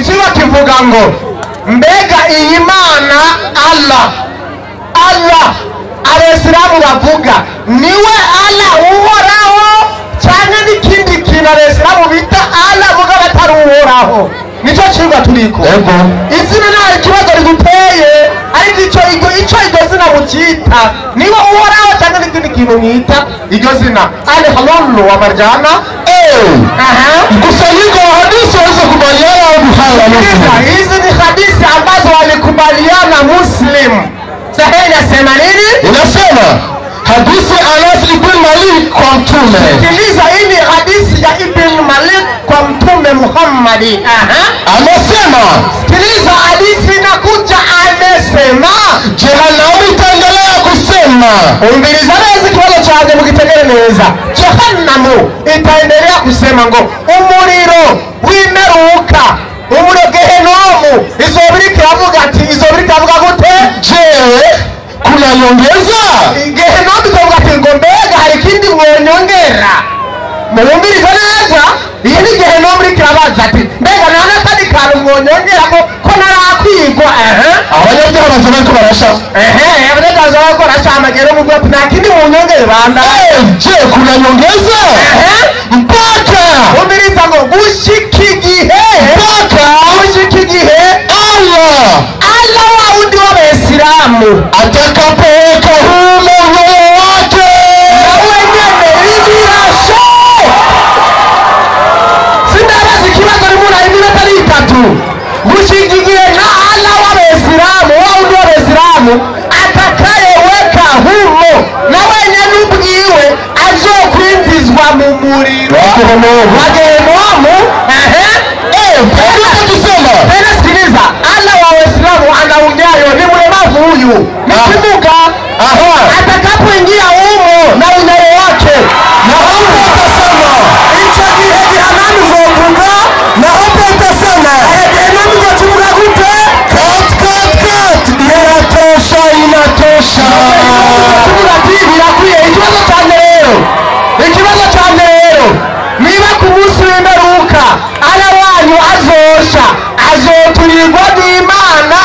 ikiba kivuga ngo mbega iyi mana Allah abesilamu bavuga niwe Allah uhoraho cyane n'ikindi kintu abesilamu bita Allah vuga batari uhoraho. Nico cyangwa turiko izina nayo kibazo riguteye ari ico iryo zina mukita niwe uhoraho cyane n'ikindi kintu mwita iryo zina ale halulu wa marjana kusanyiko hadithi waweza kubaliana au buhari. Hizi ni hadithi ambazo walikubaliana Muslim. Sahihi inasema nini? Inasema hadithi Anas ibn Malik kwa Mtume. Sikiliza, hii ni hadithi ya Ibn Malik kwa Mtume Muhammad. Amesema, sikiliza hadithi inakuja, amesema jehanamu itaendelea kusema. Umbiliza neza kibazo cyanjye mugitegereza. Jehanamu itaendelea kusema ngo umuriro w'imeruka, umuriro gehenomu izobirika avuga ati izobirika avuga gute? Kuna nyongeza? Gehenomu itavuga ati ngo mbega hari ikindi mwonyongera. Mubumbiriza neza, iyi ni gehenomu irabaza ati mbega nana kandi kantu mwonyongera ko narakwigwa. Abanyabyaha bazaba ko barasha. Abanyabyaha bazaba ko barasha amagero mu bwo nta kindi mwonyongera banda. Kuna nyongeza? Mpaka mubumbiriza ngo gushikigihe. Mpaka gushikigihe Allah wa undi wa Waislamu atakapoweka humo roho wake na wenyewe ibirasho. Sindarazi kibazo ni muna iminota ni 3 gushikigihe na Allah wa Waislamu wa undi wa Waislamu atakayeweka humo na wenyewe ubwiwe azokwinjizwa mu muriro wa gehenomu. Tusema tena, sikiliza, Allah wa Waislamu anaunyayo ni mlemavu huyu, ni kimuga. Atakapoingia humo na unyayo wake, na hapo utasema icho gihe gihanani zovuga, na hapo utasema gihanani zovuga gute? Kat inatosha tuvuga ati birakwiye. Ikibazo cyane rero niba ku munsi w'imperuka ala wanyu azosha azoturirwa n'Imana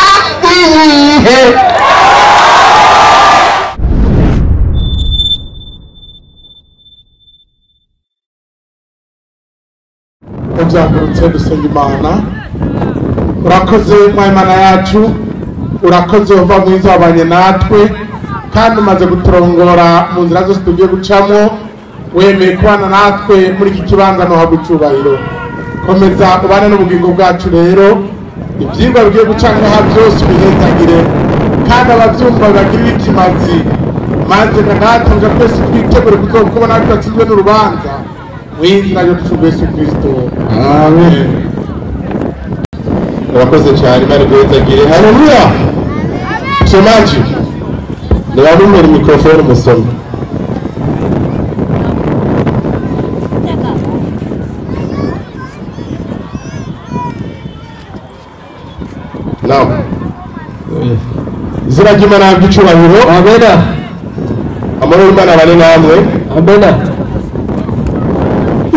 iyihe? Ubyagurutse dusenga Imana. Urakoze Imana yacu, urakoze uva mwiza wabanye natwe kandi umaze guturongora mu nzira zose tugiye gucamo. Wemeye kubana natwe muri iki kibanza no hagucubahiro. Komeza ubane n'ubugingo bwacu rero, ibyigwa bigiye gucangaha byose ubihezagire kandi ababyumva bagirire ikimazi, maze natanga twese twitegure kuzokubona natwe batsinzwe n'urubanza mu izina rya Yesu Kristo. Amen. Urakoze cyane, Imana iguhezagire. Haleluya. Msomaji, niwamuhe mikrofoni musome. Naam. Izina ry'Imana ry'icubahiro. Amena. Amahoro y'Imana bane namwe. Amena.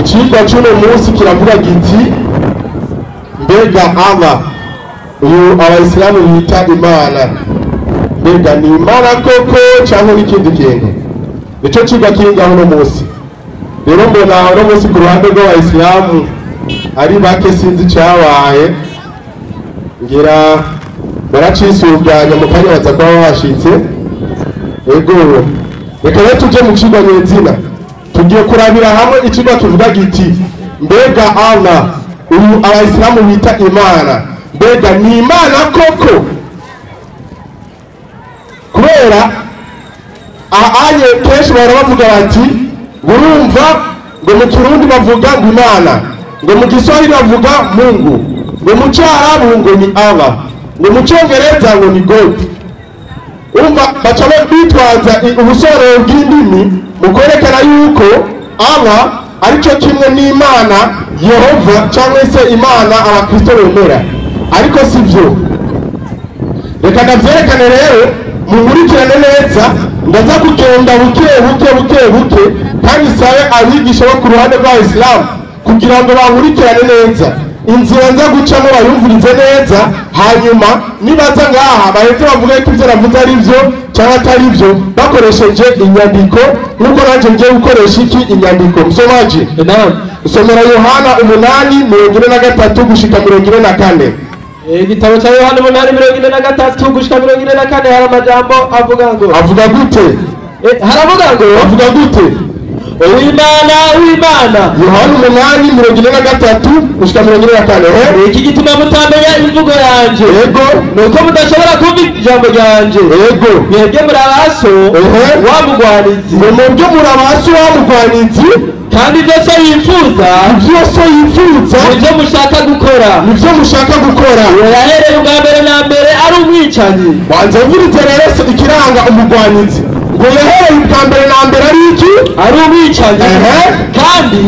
Ikigwa cy'uno munsi kiravuga giti mbega Allah uyu Abayisilamu bita Imana, mbega ni Imana koko cyangwa n'ikindi kintu? Nicyo kigwa kingaho uno munsi. Rero mbona uno munsi ku ruhande rw'Abayisilamu ari bake sinzi cyabaye, ngira baracisuganya mu kanya baza kwa washitse. Ego reka rero tuje mu kigwa nyezina, tugiye kurabira hamwe ikigwa kivuga giti mbega Allah uyu Abayisilamu bita Imana, mbega ni Imana koko? Kubera ahanye kenshi bahora bavuga bati urumva ngo mu Kirundi bavuga ngo Imana, ngo mu Kiswahili bavuga Mungu, ngo mu Cyarabu ngo ni Allah, ngo mu Cyongereza ngo ni God. Umva baca bitwaza ubusorero bw'indimi mu kwerekana yuko Allah aricyo kimwe n'Imana Yehova cyangwa se Imana abakristo bemera, ariko sivyo. Reka ndavyerekane rero munkurikirane neza, ndaza kugenda buke kandi sabe abigisha bo ku ruhande rw'Abayisilamu kugira ngo bankurikirane neza inzira nza gucamo bayumvirize neza, hanyuma nibaza ngaha baheze bavuge ko ivyo navuze ari vyo cyangwa atari vyo bakoresheje inyandiko, nuko nanje ngiye gukoresha iki inyandiko. Msomaji, usomera Yohana 8:43 gushika 44. Igitabo cya Yohana 8:43 gushika 44 hari amajambo avuga gute? Haravuga ngo avuga gute? Uwimana Yohana 8:43 gushika 44. Iki gituma mutamenya imvugo yanje, yego, nuko mudashobora kumva ijambo ryanje, yego, mwebwe murabaso wa mugwanizi, mwebwe murabaso wa mugwanizi, kandi byose yifuza nivyo mushaka gukora. Yahereye ubwa mbere na mbere ari umwicanyi. Wanze mvirize rero ikiranga umugwanizi, ngo yahereye ubwa mbere na mbere ari iki? Ari umwicanyi. kandi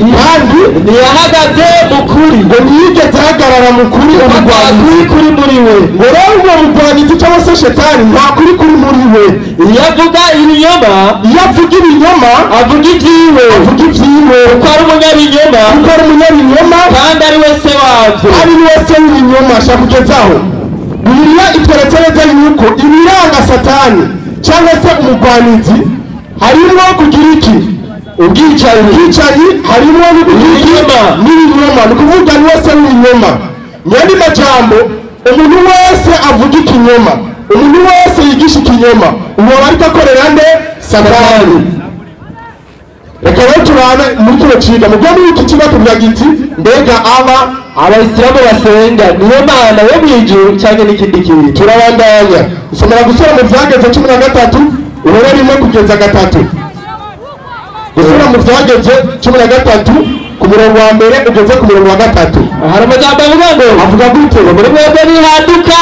ntiyahagaze mu kuri, ngo ntiyigeze ahagarara mu kuri. Umugwanizi kuri muri we, ngo rero uwo mugwanizi cyangwa se shetani nta kuri kuri muri we. Iyo avuga ibinyoma avuga ivyiwe, kuko ari umunyabinyoma, kandi ari we se wavyo, w'ibinyoma. Ashaka kugezaho Bibiliya itweretse neza yuko ibiranga satani cyangwa se umugwanizi harimo kugira iki? Ubwicanyi, harimo n'ibinyoma, ni ukuvuga ni wese w'ibinyoma. Nyandi majambo, umuntu wese avuga ikinyoma, umuntu wese yigisha ikinyoma, uwo bariko akorera nde? Satani. Reka rero turabe muri kino ciga, mu gihe iki kiba tuvuga giti mbega abayisilamu basenga niyo mana yo mw'ijuru cyangwa n'ikindi kintu. Turabandanya usomera gusura mu Vyagezwe 13 uhere 1 kugeza 3. Gusura mu Vyagezwe 13 ku murongo wa mbere ugeze ku murongo wa 3. Hari amajambo avuga gute? Muri mwebwe nihaduka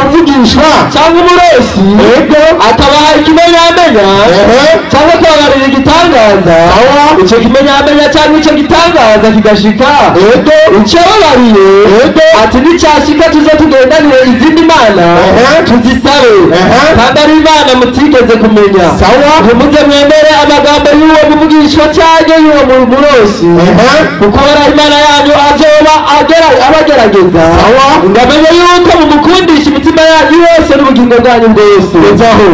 uvugishwa cyangwa umurosi, yego, akabaha ikimenyamenya cyangwa akababarira igitangaza, icyo kimenyamenya cyangwa icyo gitangaza kigashika, yego, icyo babariye, yego, ati nicyashika tuze tugendanire izindi mana tuzisabe, kandi ari imana mutigeze kumenya. Ntimuze mwemere amagambo y'uwo muvugishwa cyangwa y'uwo murosi, kuko imana yanyu azoba abagerageza ngo amenye yuko mumukundisha imitima yanyu yose n'ubugingo bwanyu bwose. Nzaho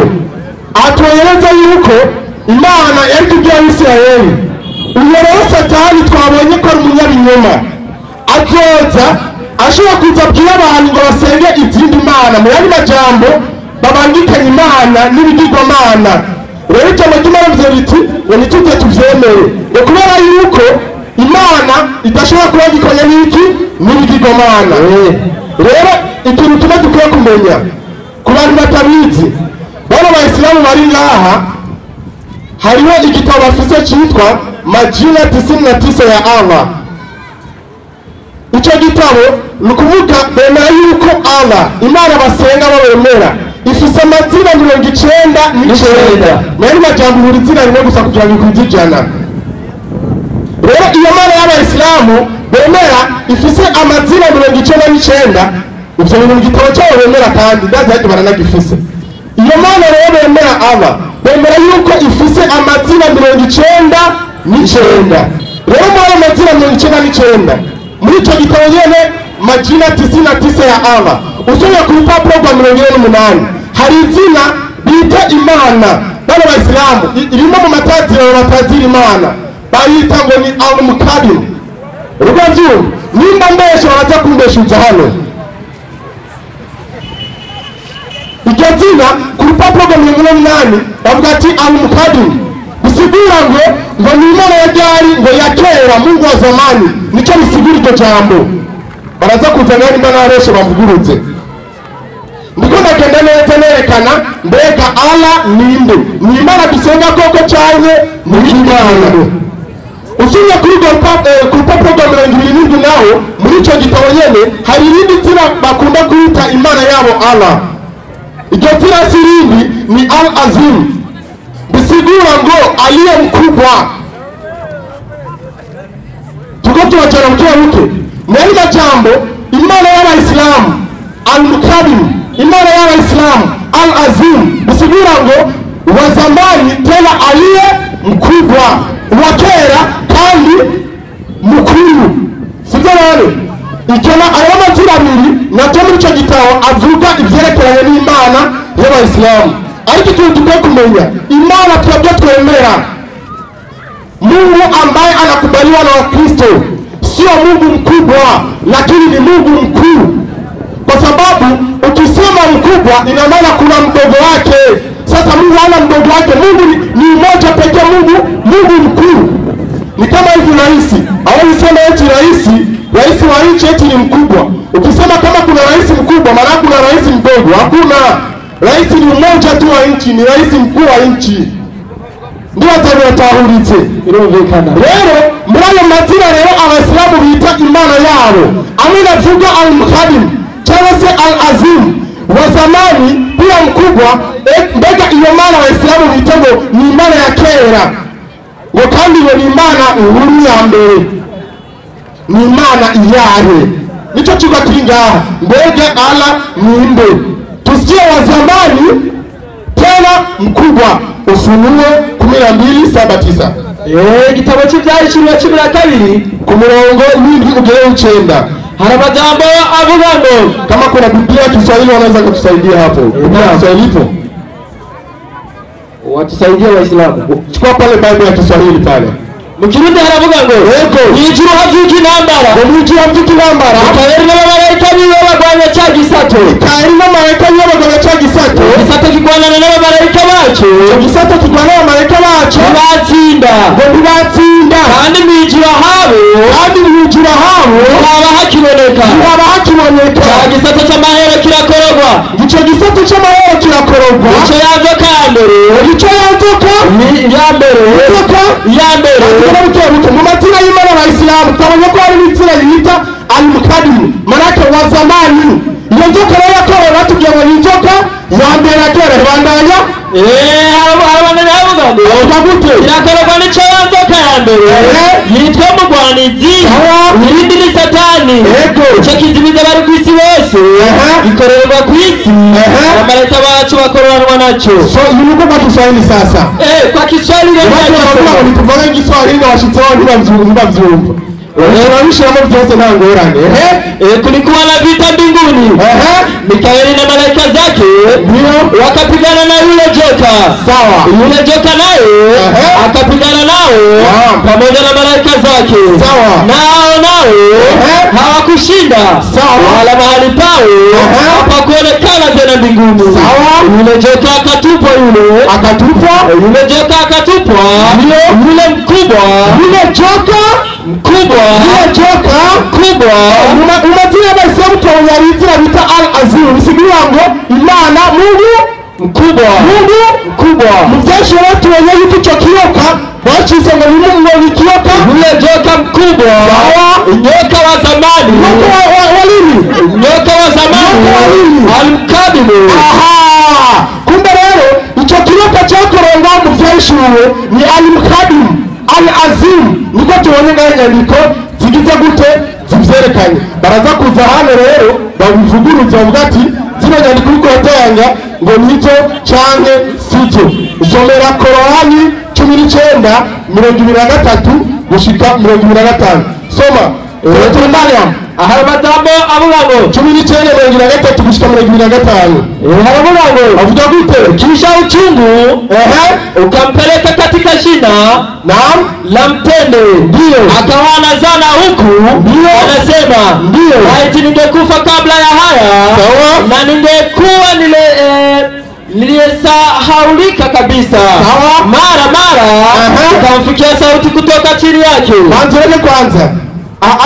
atwereza yuko imana yari kubwira Isirayeli, uyu rero satani twabonye ko ari umunyabinyoma, azoza ashobora kuza abwira abantu ngo basenge izindi mana, mu yandi majambo babangikanye imana n'ibigirwamana. Rero ijambo ry'Imana rivuze riti ngo ntituze tuvyemere, ngo kubera yuko imana idashobora kubangikanya n'iki? N'ibigirwamana. Rero ikintu tuba dukwiye kumenya ku bantu batabizi, bano bayisilamu bari ngaha, hariho igitabo bafise cyitwa Majina 99 ya Allah. Icyo gitabo ni ukuvuga bemera yuko Allah, imana basenga babemera, ifise amazina 99. Mwari majambo buri zina rimwe gusa kugira ngo ikwize ijana. Rero iyo mana y'abayisilamu bemera ifise amazina 99. Ivyo bintu mu gitabo cyabo bemera, kandi ndazi baranagifise. Iyo mana rero bemera Allah, bemera yuko ifise amazina 99. Rero muri amazina 99 muri icyo gitabo nyene Majina 99 ya Allah, usomye ku rupapuro rwa 48 hari izina bita imana bano bayisilamu irimo mu mataziro batazira imana, bayita ngo ni al-Mukadim. Rugavyumva nimba mbeshe baraza kumbeshuza hano. Iryo zina ku rupapuro rwa 48 bavuga ati al-Mukadim, bisigura ngo ni imana ya ryari, ngo ya kera, Mungu wa zamani. Nicyo bisigura iryo jambo. Baraza kuzana nimba nareshe bavuguruze. Ndiko ndagenda neza nerekana mbega Allah ninde, ni imana dusenga koko cyane ni imana. Usubye kuri rupapuro rwa 27 naho muri icyo gitabo nyene hari irindi zina bakunda kwita imana yabo Allah. Iryo zina sirindi ni Al-Azim, bisigura ngo aliye mkubwa. Tuko tunachana mke mwani majambo imana y'abayisilamu Al-Mukadim, imana y'abayisilamu Al-Azim, bisigura ngo wa zamani tena aliye mkubwa, wa kera kandi mukuru. nibyo rero ikena ayo mazina abiri nacyo muri icyo gitabo avuga ibyerekeranye n'Imana y'Abayisilamu. Ariko ikintu dukwiye kumenya, Imana twebwe twemera Mungu ambaye anakubaliwa na Wakristo sio Mungu mkubwa, lakini ni Mungu mkuu. Kwa sababu ukisema mkubwa ina maana kuna mdogo wake. Sasa Mungu hana mdogo wake, Mungu ni mmoja pekee, Mungu mkuu. Ni kama hivi rais, hawezi sema eti rais wa nchi eti ni mkubwa. Ukisema kama kuna rais mkubwa, maana kuna rais mdogo. Hakuna. Rais ni mmoja tu wa nchi, ni rais mkuu wa nchi. Ndio atawatahuritse. Irumvikana. Rero muri ayo mazina rero Abayisilamu bita Imana yabo, amwe navuga al-Muqaddim cyangwa se al-Azim wa zamani, pia mkubwa. Mbega iyo Mana Abayisilamu bita ngo ni Imana ya kera, ngo kandi iyo ni Imana nkuru ya mbere, ni Imana iyahe. Nico kigo kiri ngaha, mbega Allah ni nde? Tusikie wa zamani tena mkubwa. Ufunuo 12:7-9. Igitabo cy'ibyahishuriwe 12 ku murongo w'indwi ugere 9. hari amajambo avuga ngo, kama kuna Biblia Kiswahili wanaweza kutusaidia hapo. Kiswahili ipo? Watusaidia Waislamu. Chukua pale Bible ya Kiswahili pale. Mu Kirundi haravuga ngo, ijuru havuka intambara, ijuru havuka intambara, Mikayeli n'abamarayika biwe bagwanya cya gisato. Mikayeli n'abamarayika biwe bagwanya cya gisato. Gisato kigwanana n'abamarayika bacu, gisato kigwana n'abamarayika bacu, batsinda, kandi mu ijuru habo, haba hakiboneka, cya gisato cy'amahero kirakorogwa. Icyo gisato cy'amahero kirakorogwa. Icyo yazoka ya mbere, ya mbere mu mazina y'Imana Abayisilamu twabonye ko hari n'izina yita al-Muqaddim, manake wa zamani. Iyo nzoka rero yakorewe batubwiye ngo ni inzoka ya mbere yakera bandanya. Avuga gute? Irakorogwa n'icyo ya nzoka ya mbere yitwa mugwanizi, irindi ni Satani. Icyo kizibiza bari ku isi bose, ikorerwa ku isi, abamarayika bacu bakororanwa nacyo. So yuko kwa Kiswahili sasa. Kwa Kiswahili rero tuvuga Kiswahili na washitseho ntibavyumva. Tunabishiramo byose nta ngorane. Kulikuwa na vita mbinguni. Mikaeli na malaika zake wakapigana na yule joka. Sawa. Yule joka naye akapigana nao pamoja na malaika zake. Sawa. Nao hawakushinda. Sawa. Wala mahali pao hapakuonekana tena mbinguni. Sawa. Yule joka akatupwa. Yule joka akatupwa. Yule mkubwa. Yule joka mkubwa. Umazina y'Abayisilamu twabonye bita al-Azim, bisigura ngo Imana Mungu mkubwa. Mu byinshi rero tubonye yuko icyo kiyoka bacize ngo ni Mungu w'ikiyoka. Yule joka mkubwa, nyoka wa zamani, al-Muqaddim. Kumbe rero icyo kiyoka cyakoronga mu byinshi ni al-Muqaddim, al-Azim. Niko tubonye nyandiko zigize gute zivyerekanye. Baraza kuza hano rero babivuguruza bavuga ati zino nyandiko uriko ratanga ngo nizo canke sizo. Somera Korani 19:23 gushika 25. Soma Mariam. Aha amajambo avuga ngo 19:23 gushika 25. Haravuga ngo, avuga gute? Kisha uchungu ukampeleka katika shina la mtende, ndio akawa anazana huku, ndio anasema, ndio laiti ningekufa kabla ya haya. Sawa. Na ningekuwa niliyesahaulika kabisa. Sawa. Mara ikamfikia sauti kutoka chini yake. Kwanza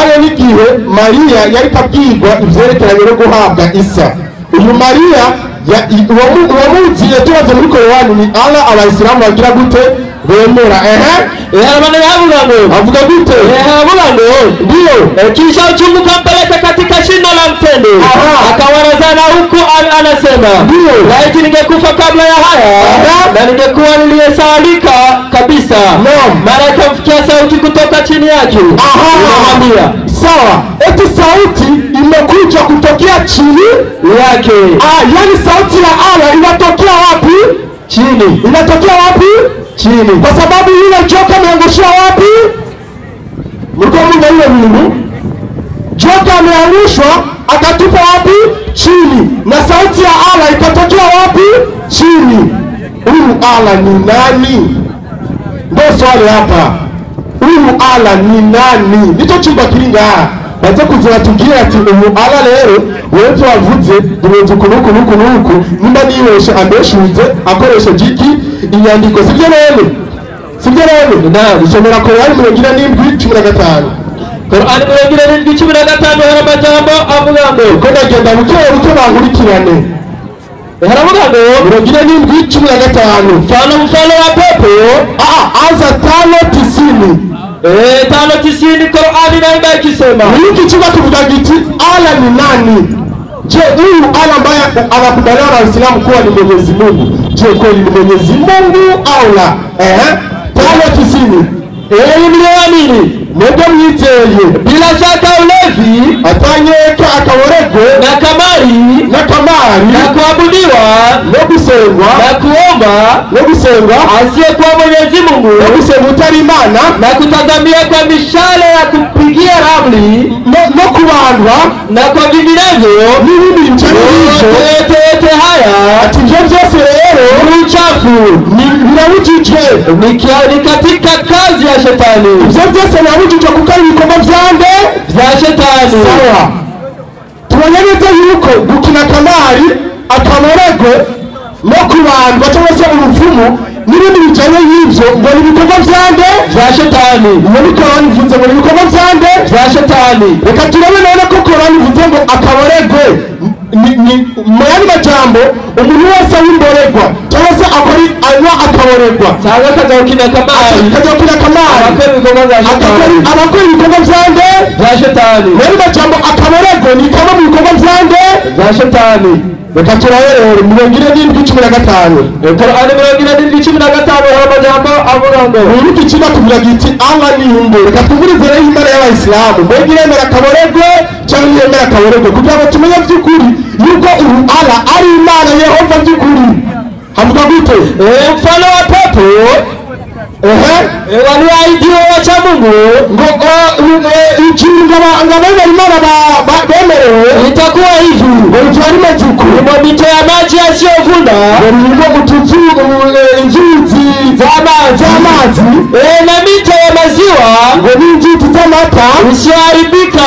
ayo nigihe Maria yari kabwirwa ivyerekeranye no guhabwa Isa. Uyu Maria uwamuziye tubaze muri Korani ni Allah Abayisilamu bagira gute bemera. Avuga gute? Ndio kisha uchungu kampeleka katika shina la mtende, akawarazana huku anasema, ndio laiti ningekufa kabla ya haya na ningekuwa niliyesahalika kabisa. Mara ikamfikia sauti kutoka chini yake. Anamwambia, sawa, eti sauti imekuja kutokea chini yake. Yani sauti ya Allah inatokea wapi? Chini. Inatokea wapi? Chini. Kwa sababu yule joka ameangushia wapi? Mko mmoja yule Mungu. joka ameangushwa akatupa wapi? Chini. Na sauti ya Allah ikatokea wapi? Chini. Huyu Allah ni nani? Ndio swali hapa. Huyu Allah ni nani? Nicho chumba kiringa baza kuziratugira ati uyu Allah rero wewe wavuze durenze kunuku nimba niyeshe ambeshuze akoresha jiki inyandiko sivyo rero na isomera Qur'an 47:15 Qur'an 47:15 hari amajambo avuga ngo ko ndagenda buke bankurikirane haravuga ngo 47:15 mfano wa pepo anza 5:90 5:90 Qur'ani naimba ikisema hiki chumba kivuga giti Allah ni nani? Je, huyu Allah ambaye anakubaliana na Uislamu kuwa ni Mwenyezi Mungu, je kweli ni Mwenyezi Mungu au la? 5:90 mliamini mwende mwiteye bila shaka ulevi atanyeka akaworegwe na kamari na kuabudiwa no gusengwa na kuomba asiye kwa Mwenyezi Mungu no gusenga utari Imana na kutazamia kwa mishale ya kupigia ramli no kubandwa na kwa vinginevyo n'ibindi yote haya ati byose rero uchafu ninawujije ni katika kazi ya shetani. Byose nawujije kukora ibikorwa vya shetani. Sawa. Tubonye yuko gukina kamari akamoregwe no kubandwa cyangwa se urupfumu n'ibindi bijanye y'ivyo ngo ni ibikorwa vya shetani. Muri Qur'ani bivuze ngo ni ibikorwa vya shetani. Reka turebe none ko Qur'ani bivuze ngo akamoregwe ni mwani majambo umuntu wese w'imboregwa cyangwa se anywa akaboregwa cyangwa akajya gukina kamari abakora ibikorwa vya shetani. Mwani majambo akaboregwa ni kama mu bikorwa vya shetani. Reka turayerere 47:15 Qur'ani 47:15 hari amajambo avuga ngo uriki kiba kuvuga giti Allah ni humbo. Reka tuvurize rero Imana y'Abayisilamu mbega iremera akaboregwe cyangwa iremera akaboregwe kugira ngo tumenye by'ukuri yuko uyu Allah ari Imana Yehova by'ukuri. Havuga gute? Mfano wa pepo waliahidiwa wacha Mungu ngababa Imana bemerewe itakuwa hivi walitualima juku mito ya maji yasiyovunda inzuzi za maji na mito ya maziwa inzuzi za mata isiharibika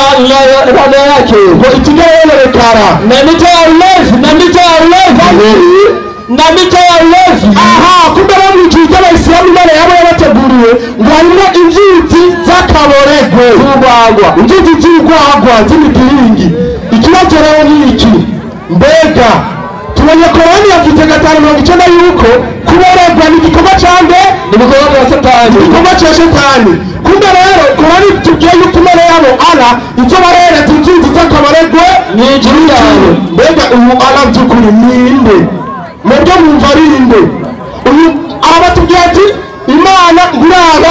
ladha yake itingeelekara na mito ya ulevi kumbe rero mujije Abayisilamu Imana yabo yabateguriwe ngo harimo inzuzi z'akaboregwe inzuzi z'urwagwa z'imipiringi. Ikibazo rero ni iki? Mbega tubonye Qur'ani yavuze 5:90 yuko kuboregwa ni igikorwa cyane ni igikorwa cya Satani, igikorwa cya Shetani. Kumbe rero Qur'ani tugiye yuko Imana yabo Allah icyo bareretse inzuzi z'akaboregwe ni ijuru. Mbega uyu Allah by'ukuri ninde? Mwebwe mwumva rinde uyu abatubwira ati Imana nguraba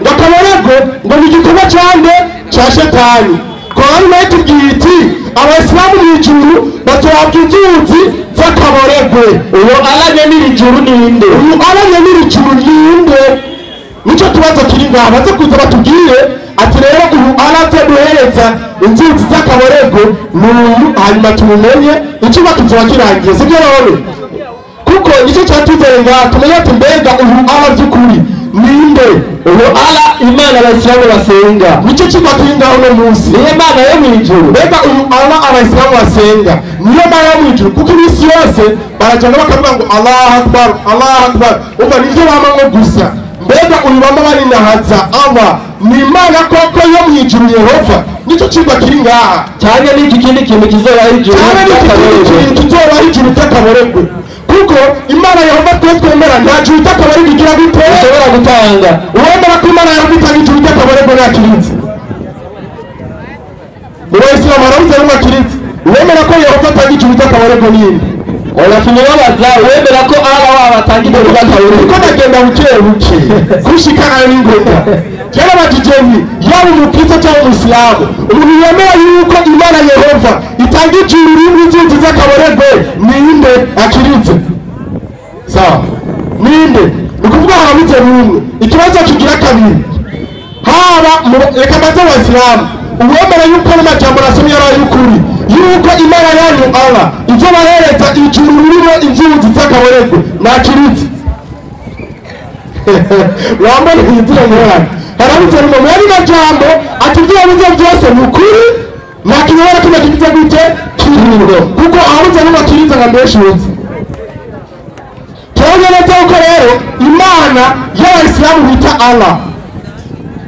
ngakaboregwe ngo ni igikorwa cyane cya Shetani. Qur'ani nayo itubwira iti Abayisilamu mu ijuru bazohabwa inzuzi z'akaboregwe. Uwo Allah nyene ijuru ninde? Uyu Allah nyene ijuru ninde? Nico tubazo kiri ngaha baze kuza batubwire ati rero uyu Allah azaduhereza inzuzi z'akaboregwe n'uyu hanyuma tumumenye icyo batuzoba kirangiye sibyo rero kuko nicyo cyatuzeye ngaha tumenye ati mbega uyu Allah by'ukuri ninde? Uyu Allah Imana Abayisilamu basenga nicyo kiba kinga uno munsi niyo Imana yo mu ijuru. Mbega uyu Allah Abayisilamu basenga niyo Imana yo mu ijuru kuko isi yose barajana bakavuga ngo Allahu Akbar umva nivyo bamwe gusa. Mbega uyu bamba barinahaza Allah ni Imana koko yo mu ijuru Yehova. Nicyo kiba kiri ngaha cyane n'iki kindi kintu kizoba ijuru cy'akaboregwe kuko Imana Yehova twemera nta juru cy'akaboregwe igira gute ushobora gutanga. Uwemera ko Imana Yehova itanga ijuru cy'akaboregwe yakirinze Abayisilamu baravuze ngo akirinze. Uwemera ko Yehova atanga ijuru cy'akaboregwe ninde? Olafunyobaza uwemera ko Allah wabatanga ijuru cy'akaboregwe ko nagenda buke kushikana n'ingoga cyane batijeni yaba umukristo cyangwa Umusilamu umuntu yemera yuko Imana Yehova itanga ijuru n'inzuzi z'akaboregwe ninde akirinze? Sawa ninde? Ukuvuga haramutse rumwe. Ikibazo kigira kabiri haba reka baze Abayisilamu uwemera yuko n'amajambo nasomye yari ay'ukuri yuko imana yanyu Allah ivyo bahereza ijuru ririmo inzuzi z'akaborerwe nakiritse wambona inzira ngorane harabutse mu mwari majambo atuvye bizo byose n'ukuri nakinyora kima kigize gute kiriro kuko ahuze n'amakiriza nga mbeshuze tubonetse uko rero imana y'abayisilamu bita Allah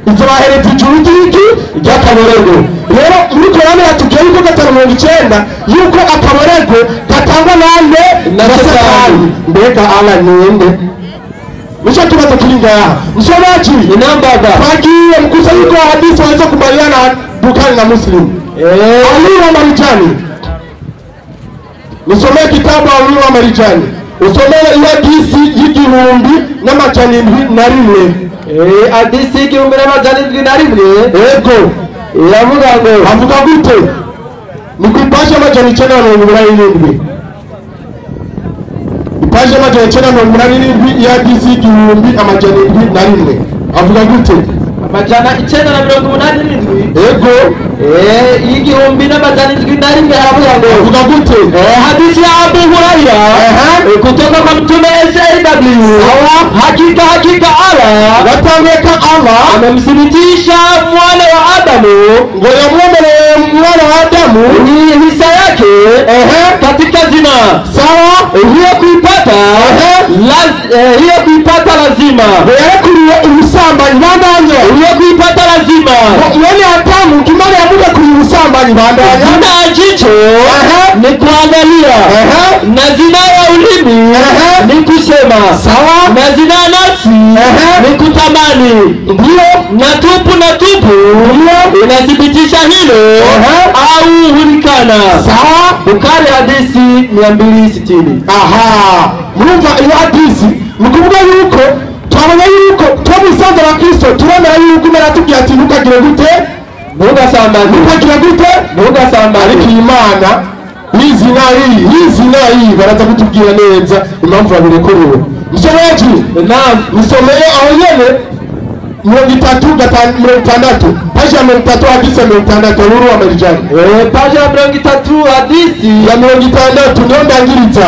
ivyo bahereza ijuru ry'iki ry'akaborerwe rero muri Korani yatubwiye yuko 590 yuko akaborerwe gatangwa nande na Satani mbega Allah ninde Misha tubaza kilinga ya msomaji inambaga fagiye mkusa yuko hadithi waweza kubaliana Bukhari na Muslim Aliwa Marijani nisomee kitabu Aliwa Marijani usomee iyo hadithi y'igihumbi n'amajana indwi na rimwe hadithi y'igihumbi n'amajana indwi na rimwe ego iravuga ngo avuga gute ni kwipasha amajana 987 ipasha amajana 987 ya hadithi y'igihumbi amajana indwi na rimwe avuga gute amajana 987 ego igihumbi n'amajana indwi na rimwe aravuga ngo avuga gute hadithi ya Abu Huraira kutoka kwa Mtume SAW hakika Allah wataweka Allah amemthibitisha mwana wa Adamu ngo yamwomele mwana wa Adamu ni hisa yake katika zina sawa hiyo kuipata lazima yakuliye ubusambanyi bandanye hiyo kuipata lazima yale Adamu kimani abuda kuusambanyi bandanye zina jicho ni kuangalia na zina ya ulimi ni kusema sawa na zina nafsi ni kutamani ndio na tupu ndio inathibitisha hilo au hulikana sawa Bukhari hadithi 260 murumva iyo hadithi mukuvuga yuko twabona yuko twabisanze wa Kristo turemera yuko meratubwiye ati ntukagire gute ntukagira gute ariko Imana hizi nayi baraza kutubwira neza impamvu babirekorewe msomeji msomeye aho nyene 360 paja 3 hadithi ya 6 Aliwa Marijani paja 3 hadithi ya 6 ndio ndangiriza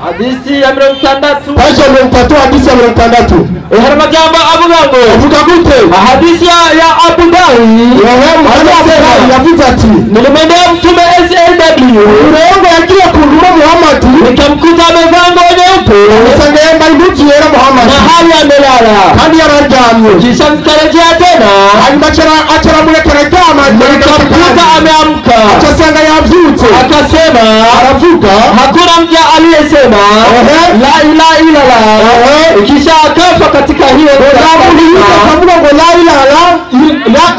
hadithi ya 6 paja 3 hadithi ya 6 harama jambo avuga gute hadithi ya Abu Dawud yavuze ati nilimwendea Mtume SAW urongo yakiwa kunduma Muhammad nikamkuta amevaa nguo nyeupe nisangeemba ndugu yera Muhammad na hali amelala kandi yarajamye kisha nikarejea tena achara mule karekama nikamkuta ameamka akasanga yavyutse akasema aravuga hakuna mja aliyesema la ilaha illa Allah kisha akafa katika hiyo akavuga ngo la ilaha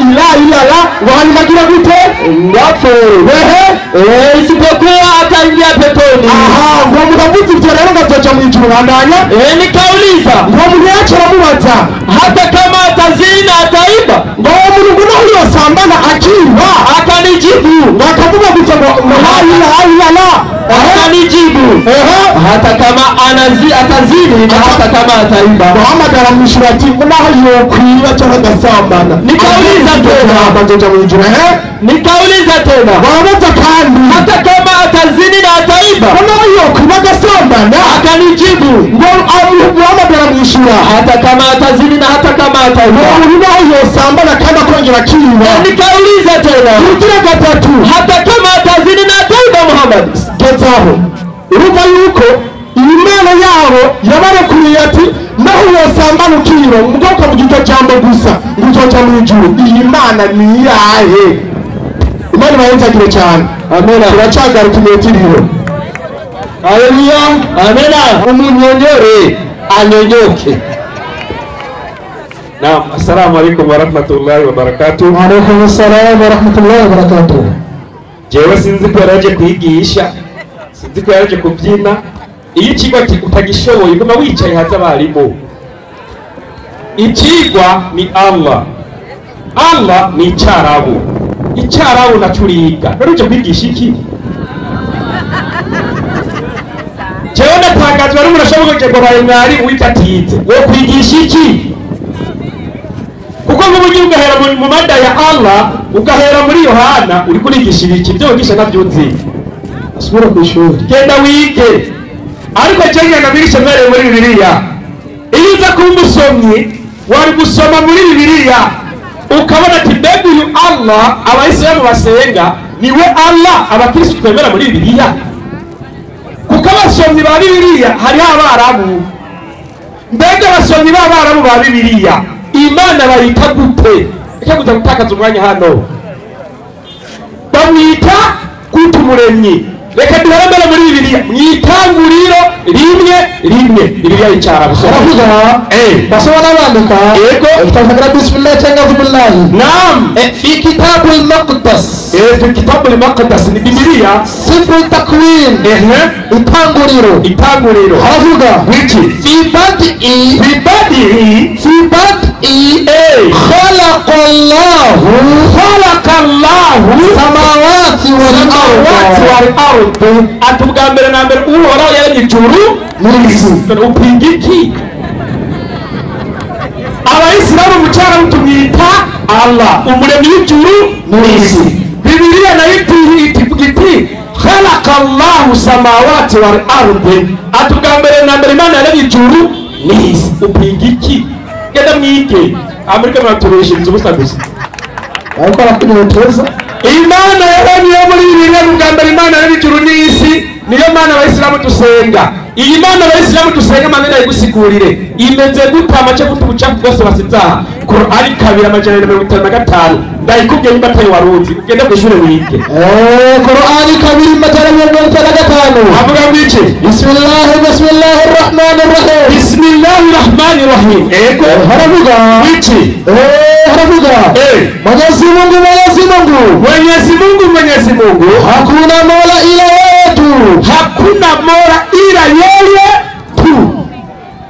illa Allah walimagira gute ngapo isipokuwa ataingia peponi ngo mudavuze ivyo rero ngatoja mu ijuru bandanya nikauliza ngo muyacha ramubaza hata kama atazina ataiba ngo Mungu nayo sambana akiba akanijibu ngakavuga gute ngo la ilaha illa Allah akanijibu hata kama atazini na hata kama ataiba Muhammad aramwishura ati nayo kwiba cyangwa gasambana nikauliza tena bazoja mu ijuru nikauliza tena wabaza kandi hata kama atazini na ataiba nayo kwiba gasambana akanijibu ngo Muhammad aramwishura hata kama atazini na hata kama ataiba nayo sambana kama kongera kiba nikauliza tena kugira gatatu hata kama atazini na ataiba Muhammad gezaho uruva yuko imana yabo yabarekuriye ati naho yosambana ukiro mugoko mugito jambo gusa nguzoja mu ijuru iyi mana ni yahe Imana bayenzagire cyane amena turacagaruka imetiriho haleluya amena umunyonyore anyonyoke Naam, assalamu alaikum wa rahmatullahi wa barakatuh. Wa alaikum assalam wa rahmatullahi wa barakatuh. Jewe sinzi ko yaraje kwigisha, sinzi ko yaraje kubyina. Iyo ikigo utagishoboye uguma wicaye haza abarimu. Ikigwa ni Allah. Allah ni Icyarabu. Icyarabu nacuriga. Nuruje kwigisha iki? Jewe natangazwa ari murashoboye ngo baye mwari witatize. Wo kwigisha iki? Kuko kuko nk'uburyo ugahera mu manda ya Allah ugahera muri Yohana uri kurigisha ibiki byo wigisha nabyuzi asubira ku ishuri genda wige ariko cyangwa nabigisha mbere muri Bibiliya iyo uza kuba umusomyi wari gusoma muri Bibiliya ukabona ati mbega uyu Allah abayisilamu basenga niwe Allah abakristo twemera muri Bibiliya kuko abasomyi ba Bibiliya hariho Abarabu mbega abasomyi b'Abarabu ba Bibiliya Imana bayita gute icyo kuza gutakaza umwanya hano bamwita gute umuremyi reka duhambere muri Bibiliya mwitanguriro rimwe Bibiliya yicara baravuga basoma n'abandika yego tutavuga bismillah cyangwa bismillah naam fi kitabul maqdis fi kitabul maqdis ni Bibiliya sifru takwin itanguriro baravuga wiki fi badi khalaqallahu samawati wal ardi atubwa mbere na mbere uhoraho yaremye ijuru n'isi upinga iki abayisilamu mu cyaro tumwita Allah umuremyi w'ijuru n'isi Bibiliya nayo iti khalaqallahu samawati wal ardi atubwa mbere na mbere Imana yaremye ijuru n'isi upinga iki genda mwige Amerika mwaturishiriza ubusa gusa ariko arakunyoteza Imana yaremye muri Bibiliya ubwa mbere Imana yaremye ijuru n'isi niyo Mana abayisilamu dusenga iyi Mana abayisilamu dusenga manene ayigusigurire imeze gute amace gute ubucafu bwose basizaha Qur'ani 2:55 ndayikubwiye nimba atari waruzi ugende kwishuri wige Qur'ani 2:55 avuga ngiki Bismillahirrahmanirrahim ego haravuga ngiki haravuga Mwenyezi Mungu hakuna mola ila yetu tu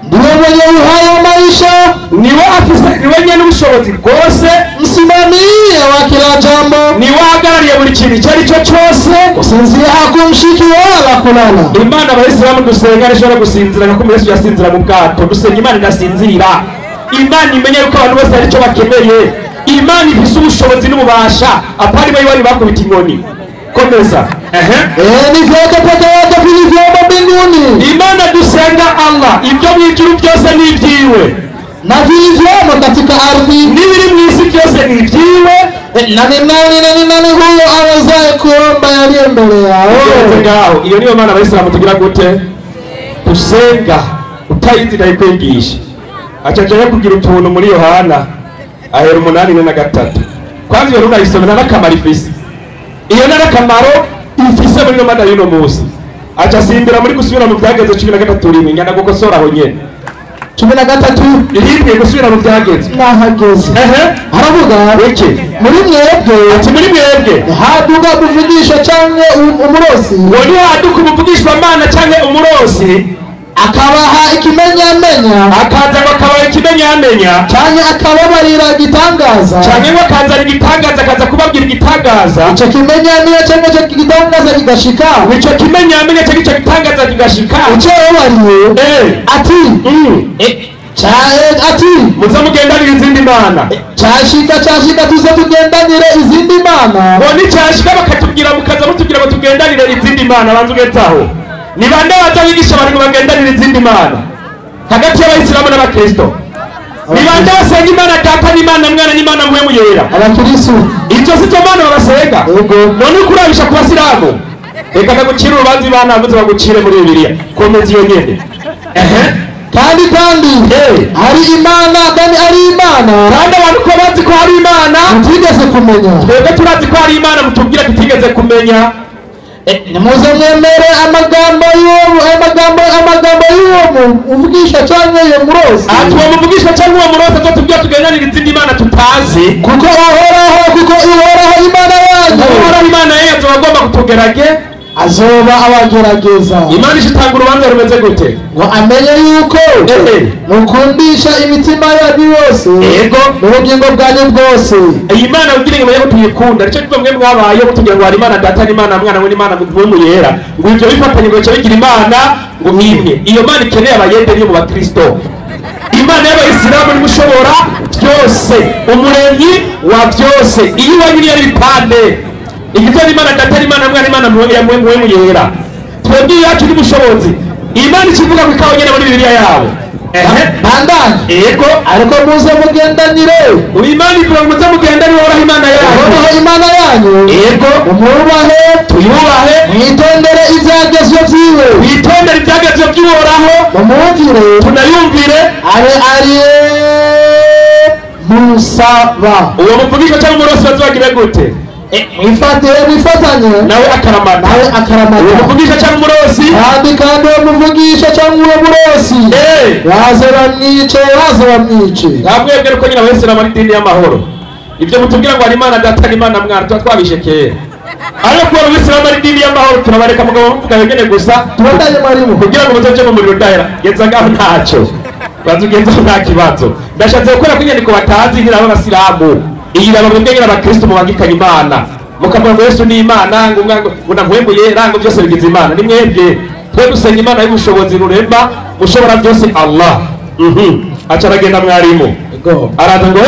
ndiye mwenye uhai wa maisha niwe afisa niwe nyene ubushobozi bwose msimamie wa kila jambo niwe ahagarariye buri kintu icyo ari cyo cyose gusinzira hakumshiki wala kulala Imana abayisilamu dusenga rishobora gusinzira nko Yesu yasinzira mu bwato dusenga Imana idasinzira Imana imenye yuko abantu bose ari cyo bakeneye Imana ifise ubushobozi n'ububasha apari bayi bari bakubita inkoni komeza ni vyake peke yake vilivyomo mbinguni Imana dusenga Allah ibyo mwijuru byose ni ibyiwe na vilivyomo katika ardhi n'ibiri mu isi byose ni ibyiwe nani huyo awezaye kuomba yaliyo mbele yao ngaho iyo niyo Mana abayisilamu tugira gute dusenga utayizi ndayikwigisha acaje kugira utuntu muri Yohana 8:3 kwanza iyo runayisomera n'akamaro ifise iyo narakamaro ifise muri no Mana y'uno munsi aca simbira muri gusubira mu byageze 13 rimwe ngana gukosora aho nyene 13 rimwe gusubira mu byageze nahageze haravuga iki muri mwebwe haduka kuvugisha canke umurosi woni haduka umuvugishwa Mana canke umurosi akabaha ikimenyamenya akaza bakaba ikimenyamenya canke akababarira igitangaza canke bakaza igitangaza akaza kubabwira igitangaza ico kimenyamenya canke ico gitangaza kigashika ico kimenyamenya canke ico gitangaza kigashika ico yabariye ati ati muza mugendanire izindi Mana cyashika tuze tugendanire izindi Mana boni cyashika bakatubwira mukaza mutubwira ngo tugendanire izindi Mana banzu getaho ni bande bazabigisha bari bagendanira izindi Mana hagati y'abayisilamu n'abakristo ni bande basenga Imana Data n'Imana Mwana n'Imana Mpwemu Yera abakristo icyo si cyo Mana basenga none kurabisha ku basilamu reka ndagucira urubanza Imana yavuze bagucire muri Bibiliya komeza iyo nyene kandi hari Imana kandi ari Imana kandi abantu ko bazi ko hari Imana mutigeze kumenya twebwe turazi ko hari Imana mutubwira tutigeze kumenya nimuze mwemere amagambo y'uwo muvugisha cyangwa iyo murozi uwo muvugisha cyangwa uwo murozi ko tubwira tugendanira izindi Imana tutazi kuko ihoraho Imana yanyu uhoraho Imana yanyu agomba kutugerage azoba abagerageza Imana ishitanga urubanza rumeze gute ngo amenye yuko mukundisha imitima yanyu yose yego n'ubugingo bwanyu bwose iyi Mana ugira ngo yego tuyikunda nicyo kivuga mwe mwabaye kutugira ngo hari Imana Data n'Imana Mwana n'Imana Mpwemu Yera ngo ibyo bifatanye ngo cyo bigira Imana ngo imwe iyo Mana ikeneye abayede niyo mu bakristo Imana y'abayisilamu nimushobora byose, umuremyi wa byose. Iyo wanyuriye ari bipande igizwe n'Imana Data, n'Imana Mwana, n'Imana Muhemu Yera. Twebwe yacu n'ubushobozi Imana ikivuga ko ikawa nyene muri Bibiliya yabo. Bandanye. Yego, ariko muze mugendanire. Imana ivuga ngo muze mugendanire woraho Imana yanyu. Woraho Imana yanyu. Yego, umwubahe, tuyubahe, mwitondere ivyagezwe vyiwe. Mwitondere ivyagezwe vy'Uhoraho, mumwumvire, tunayumvire, ari musaba. Uwo muvugisha cyangwa umurozi bazogire gute? Mwifatanye nawe akaramata. Uwo muvugisha cyangwa umurozi, kandi uwo muvugisha cyangwa uwo murozi baze bamwice. Mwebwe uko nyine Abayisilamu ari idini y'amahoro. Ibyo mutubwira ngo ari Imana Data n'Imana Mwana tuba twabishe kera. Ariko kuba Abayisilamu ari idini y'amahoro turabareka mugabo muvuga yegene gusa tubandanye mwarimu kugira ngo muzoje mu muriro udahera. Genza ngaho ntacyo bazugenza nta kibazo. Ndashatse gukora kunyandiko batazi nk'aba Abasilamu. Iyi raba mwebwe abakristo mubangikanye Imana mukavuga ngo Yesu ni Imana ngo Muhemu Yera ngo byose bigize Imana. Ni mwebwe twe dusenga Imana y'ubushobozi ruremba mushobora byose Allah. Aca aragenda mwarimu araza ngo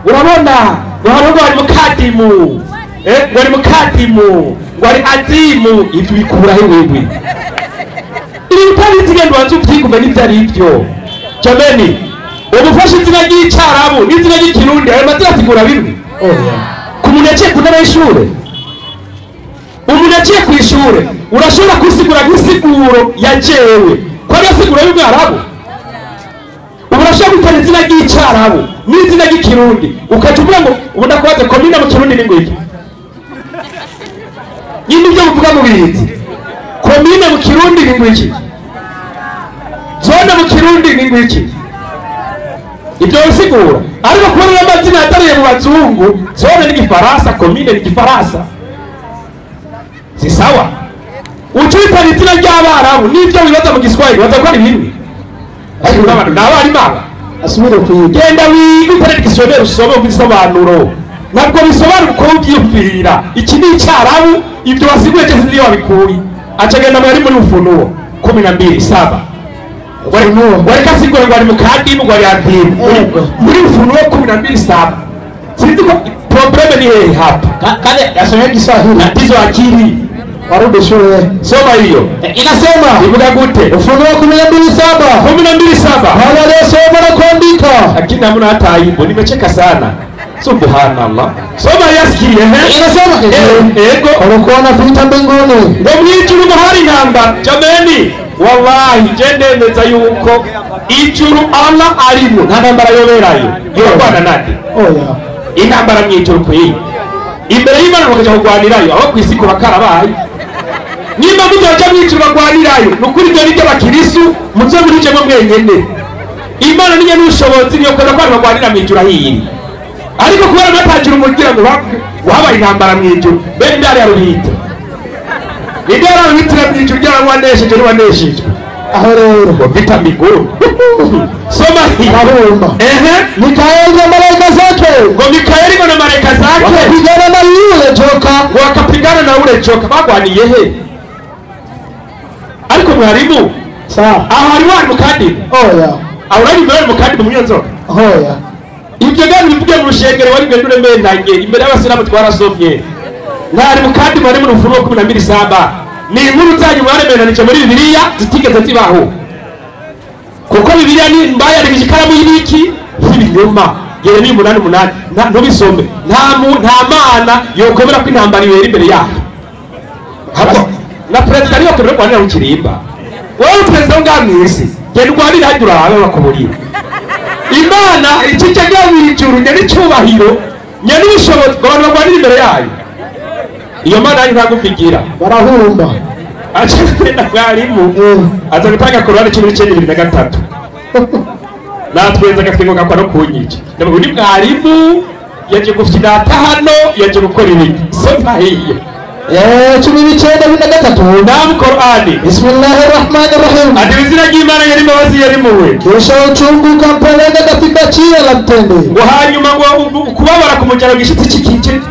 urabona ngo ari mukadimu ngo ari mukadimu ngo ari azimu. Ibyo bikuraho wewe ibi utabizi genda wanze ubyigume n'ibyo ari byo. Jameni, ubufashe izina ry'Icyarabu n'izina ry'Ikirundi ayo mazina asigura bimwe. Ku muntu yaciye ku ntebe y'ishure, umuntu yaciye ku ishure urashobora kusigura nk'isiguro ya jewe ko ari asiguro y'Umwarabu. Ubu urashobora gutana izina ry'Icyarabu n'izina ry'Ikirundi ukaca uvuga ngo ubu ndakubaze komine mu Kirundi ni ngwiki. Nyine ibyo muvuga mu bizi komine mu Kirundi ni ngwiki, zone mu Kirundi ni ngwiki. Ibyo bisigura ariko kubona amazina atariye mu bazungu, zone ni Gifaransa, komine ni Gifaransa, si sawa. Ucitana izina ry'Abarabu n'ibyo wibaza mu Giswahili baza ko ari bimwe. Ariko n'abantu n'abari maba asubire kwiga. Genda wiga internet dictionnaire usome ubisobanuro. Ntabwo bisobanura uko ubyiyumvira. Iki ni Icyarabu, ibyo wasiguye cyose niyo wabikuye. Acagenda mwari muri Ufunuo 12:7. Wareka sigura ngo ari mukadimu ngo ari adimu muri Ufunuo 12:7. Sinzi ko probleme ni hehe hapa. Kale yasomye Kiswahili na tizo akili warudi shule. Soma hiyo. Inasema ivuga gute? Ufunuo 12:7. 12:7. Wala soma na kuandika. Lakini hamna hata aibu. Nimecheka sana. Subhanallah. Soma yasikie inasema ego walikuwa na vita mbinguni. Ngo mwijuru hari ntamba. Jameni, wallahi jendemeza yuko ijuru Allah arimo nta ntambara yoberayo. Yobana nande? Intambara mwijuru kwiye. Imbere y'Imana bakaja kugwanirayo aho kwisiko bakarabaye. Nimba mujaja mwijuru bagwanirayo nukuri byo nibyo bakirisu muzo burije mu mwenyene. Imana niye n'ushobozi niyo kwera kwa bagwanira mwijuru ahiri. Ariko kubera batagira umugira ngo wabaye intambara mwijuru bene ndari ya ruhita. Nidara ruhita mwijuru ry'abanesheje n'abanesheje. Aho rero ngo vita miguru. Soma hii. Mikaeli na malaika zake. Ngo Mikaeli na malaika zake wakapigana na yule joka. Wakapigana na ule joka bagwaniye he? Ariko mwarimu aho hari wa mukadimu. Aho ari mbere mukadimu munyonzoka. Ibyo gani bivuge mu rushengero wari gendure menanye imbere y'Abasilamu twarasomye. Nari mukadimu ari mu Ufunuo 12:7. Ni inkuru zanyu mwaremeranije muri Bibiliya zitigeze zibaho. Kuko Bibiliya ni mbaya ari ikaramu y'ibiki y'ibinyoma. Yeremiya 8:8 ntubisome. Nta mana yokomera ko intambara ibera imbere yaho. Hako na president niyo kure kwanira ukirimba. Wowe president ngamwisi genda urwanira hajura hawe bakuburiye. Imana ikijyaga mwijuru nyari cyubahiro nyari bishoboye abantu bagwanira imbere yayo. Iyo mana ari ntagufigira barahumba. Acenda mwarimu aza gutanga Korani 19:3. Natwenza gafingo gakora kunyica. Ndabwo ni mwarimu yaje gufina hano yaje gukora ibiki. Soma hiyo. 19:3 Naam Korani. Bismillahirrahmanirrahim. Adizina ry'Imana yari mabazi yari muwe. Kisha uchunguka mpeleka katika chia la mtende. Ngo hanyuma ngo kubabara ku mujaro gishitsi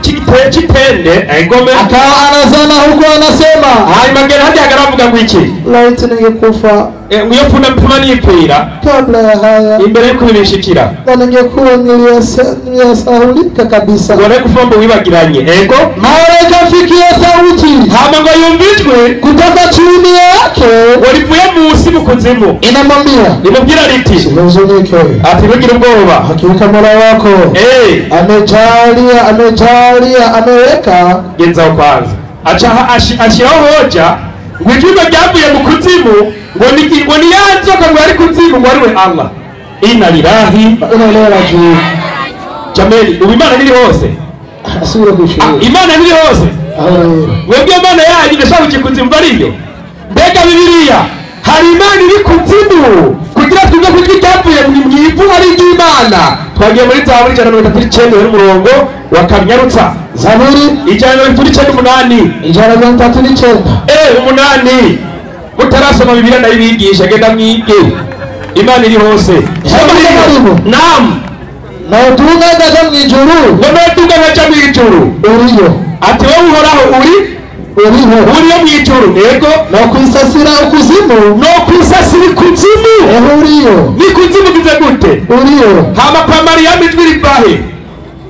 cy'itende egome akawa anazana huko anasema hanyuma ngera hadi agaravuga ngo iki laiti ningekufa Nguyo puma nipira kabla ya haya imbere yuko binishikira ningekuwa niliyasahulika kabisa. wale kufomba wibagiranye ego Malaika fikia sauti hama ngo yumvijwe kutoka chini yake walivuye munsi mu kuzimu inamwambia imubwira riti usihuzunike, ati ntugire ubwoba, hakika Mola wako ameweka genzaho kwanza ashiraho hoja ngo icyuma ryavuye mu kuzimu ngo ni ya nzoka ngo yari kuzimu ngo ariwe Allah. Inna lillahi ina ilaihi rajiun. Jameli, Imana niri hose asubira kwishura Imana niri hose mwebwe Imana yanyu ndashaka kuzimu bariyo. Mbega Bibiliya hari Imana iri kuzimu kugira twebwe kujya cyavuye mu ivu hari Imana. Twagiye muri Zaburi 139 y'umurongo wa Kanyarutsa. Zaburi 139 umunani. Mutarasoma Bibiliya ndayibigisha genda mwige. Imana iri hose. Naam. Na utunga gaja mwijuru. Utunga gaja mwijuru. Uriyo. Ati wowe uhoraho uriyo mwijuru. Yego. No kwisasira ukuzimu. No kwisasira ikuzimu. Uriyo. Ni kuzimu bize gute? Uriyo. Hama kwa Mariyamu ijwi rivahe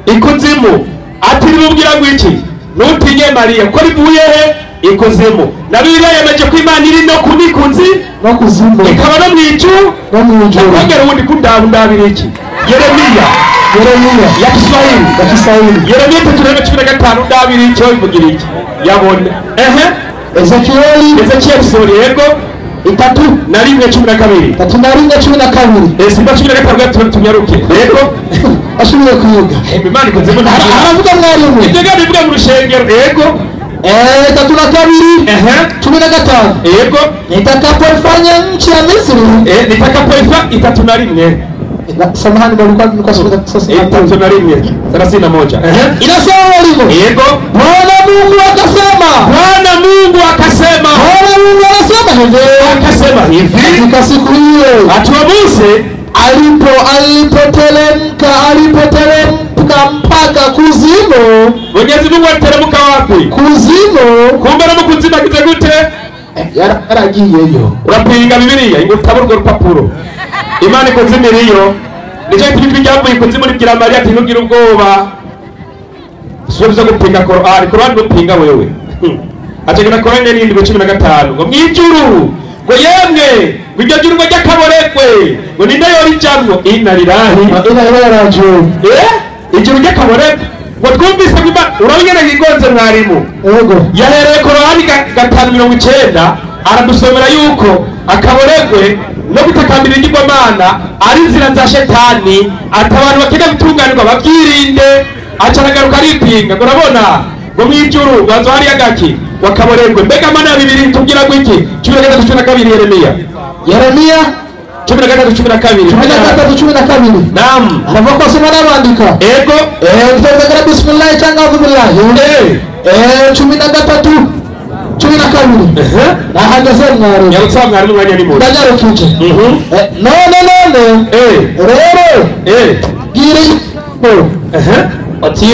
ikuzimu. Ati nimubwira ngo iki? Nutinye Mariya ko rivuye he? Ikuzimu. Na Bibiliya yemeje ko Imana iri no kuzimu. Ikaba no mwijuru. Nakongera ubundi kundabira iki? Yeremiya ya Kiswahili. Yeremiya 3:15 ndabira iki bivugira iki? Yabone. Ezekiel sorry yego 3:12. Simba 13 tunyaruke. Yego. Ashobora kuyiga. Imana ikoze mu aravuga mwarimu. Itega bivuga mu rushengero. Yego. 3:15. Yego. Nitakapofanya nchi ya Misri. Nitakapoifanya 3:1. Samahani kwa sura 3:1. 31. Inasema hivyo. Yego. Bwana Mungu akasema. Akasema hivi. Katika siku hiyo. Atuwa Mose alipoteremka mpaka kuzimu. Mwenyezi Mungu aliteremka wapi? Kuzimu. Kumbe na kuzimu kize gute? Yaragiye hiyo. Urapinga Bibiliya ingutaburwa rupapuro. Imana ikuzimu iriyo. Nico kitwi cyambuye ikuzimu nibwira Mariya ati ntugire ubwoba. Subiza gupinga Qur'an gupinga wewe. Ategeka Qur'an 7:15 ngo mwijuru ngo yemwe bijya juru ngo ryakaborekwe ngo ninde yori cyangwa inna lillahi ina rajiun. Ijuru ryakaborekwe ngo twumvise ngo urabigena gigonze mwarimu. Yego. Yahereye Qur'an 5:90 aradusomera yuko akaborekwe no gutakambira igirwamana ari inzira za shetani, atabantu bakenda gutunganirwa babyirinde. Acaragaruka aripinga ngo urabona ngo mwijuru bazo hari agaki wakaborekwe. Mbega Mana ya Bibiliya tubwira ngo iki? 13:12 Yeremiya 13:12. Naam. Aravuga soma nabandika. Ego. Tutazagira bismillah cyangwa bismillah. 13:12. Nahagaze mwari. Yarutsa mwari mwanya ni mu. Ndagarukije. None. Rero. Giri. Ati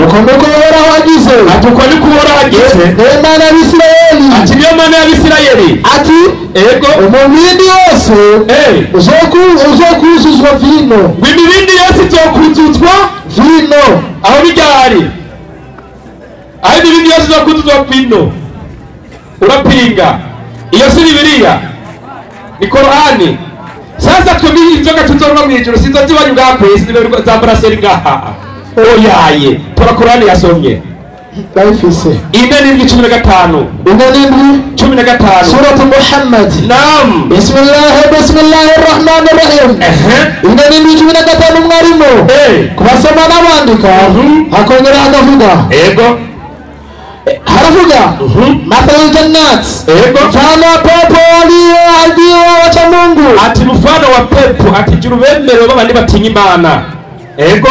uko kuhoraho hagize. Ati uko ni kuhoraho hagize. Imana y'Isirayeli. Ati niyo Mana y'Abisirayeli. Ati ego umubindi wose uzokuzuzwa vino. Imibindi yose izokuzuzwa vino. Aho bijyari. Aho imibindi yose izokuzuzwa vino. Urapinga. Iyo si Bibiliya. Ni Qur'ani. Sasa twebwe inzoga tuzorwa mwijuru sinzozi wanyu bwakwese za brasserie ngaha. Oyaye tora Qur'ani yasomye bayifise 4:15 4:15 Surat Muhammad. Naam. Bismillahirrahmanirrahim. 4:15 mwarimu kubasoma n'abandika akongera agavuga. Ego. Haravuga mathalu jannat. Mfano wa pepo walioahidiwa wacha Mungu. Ati mfano wa pepo ati juru bemerewe babandi batinya Imana. Ego.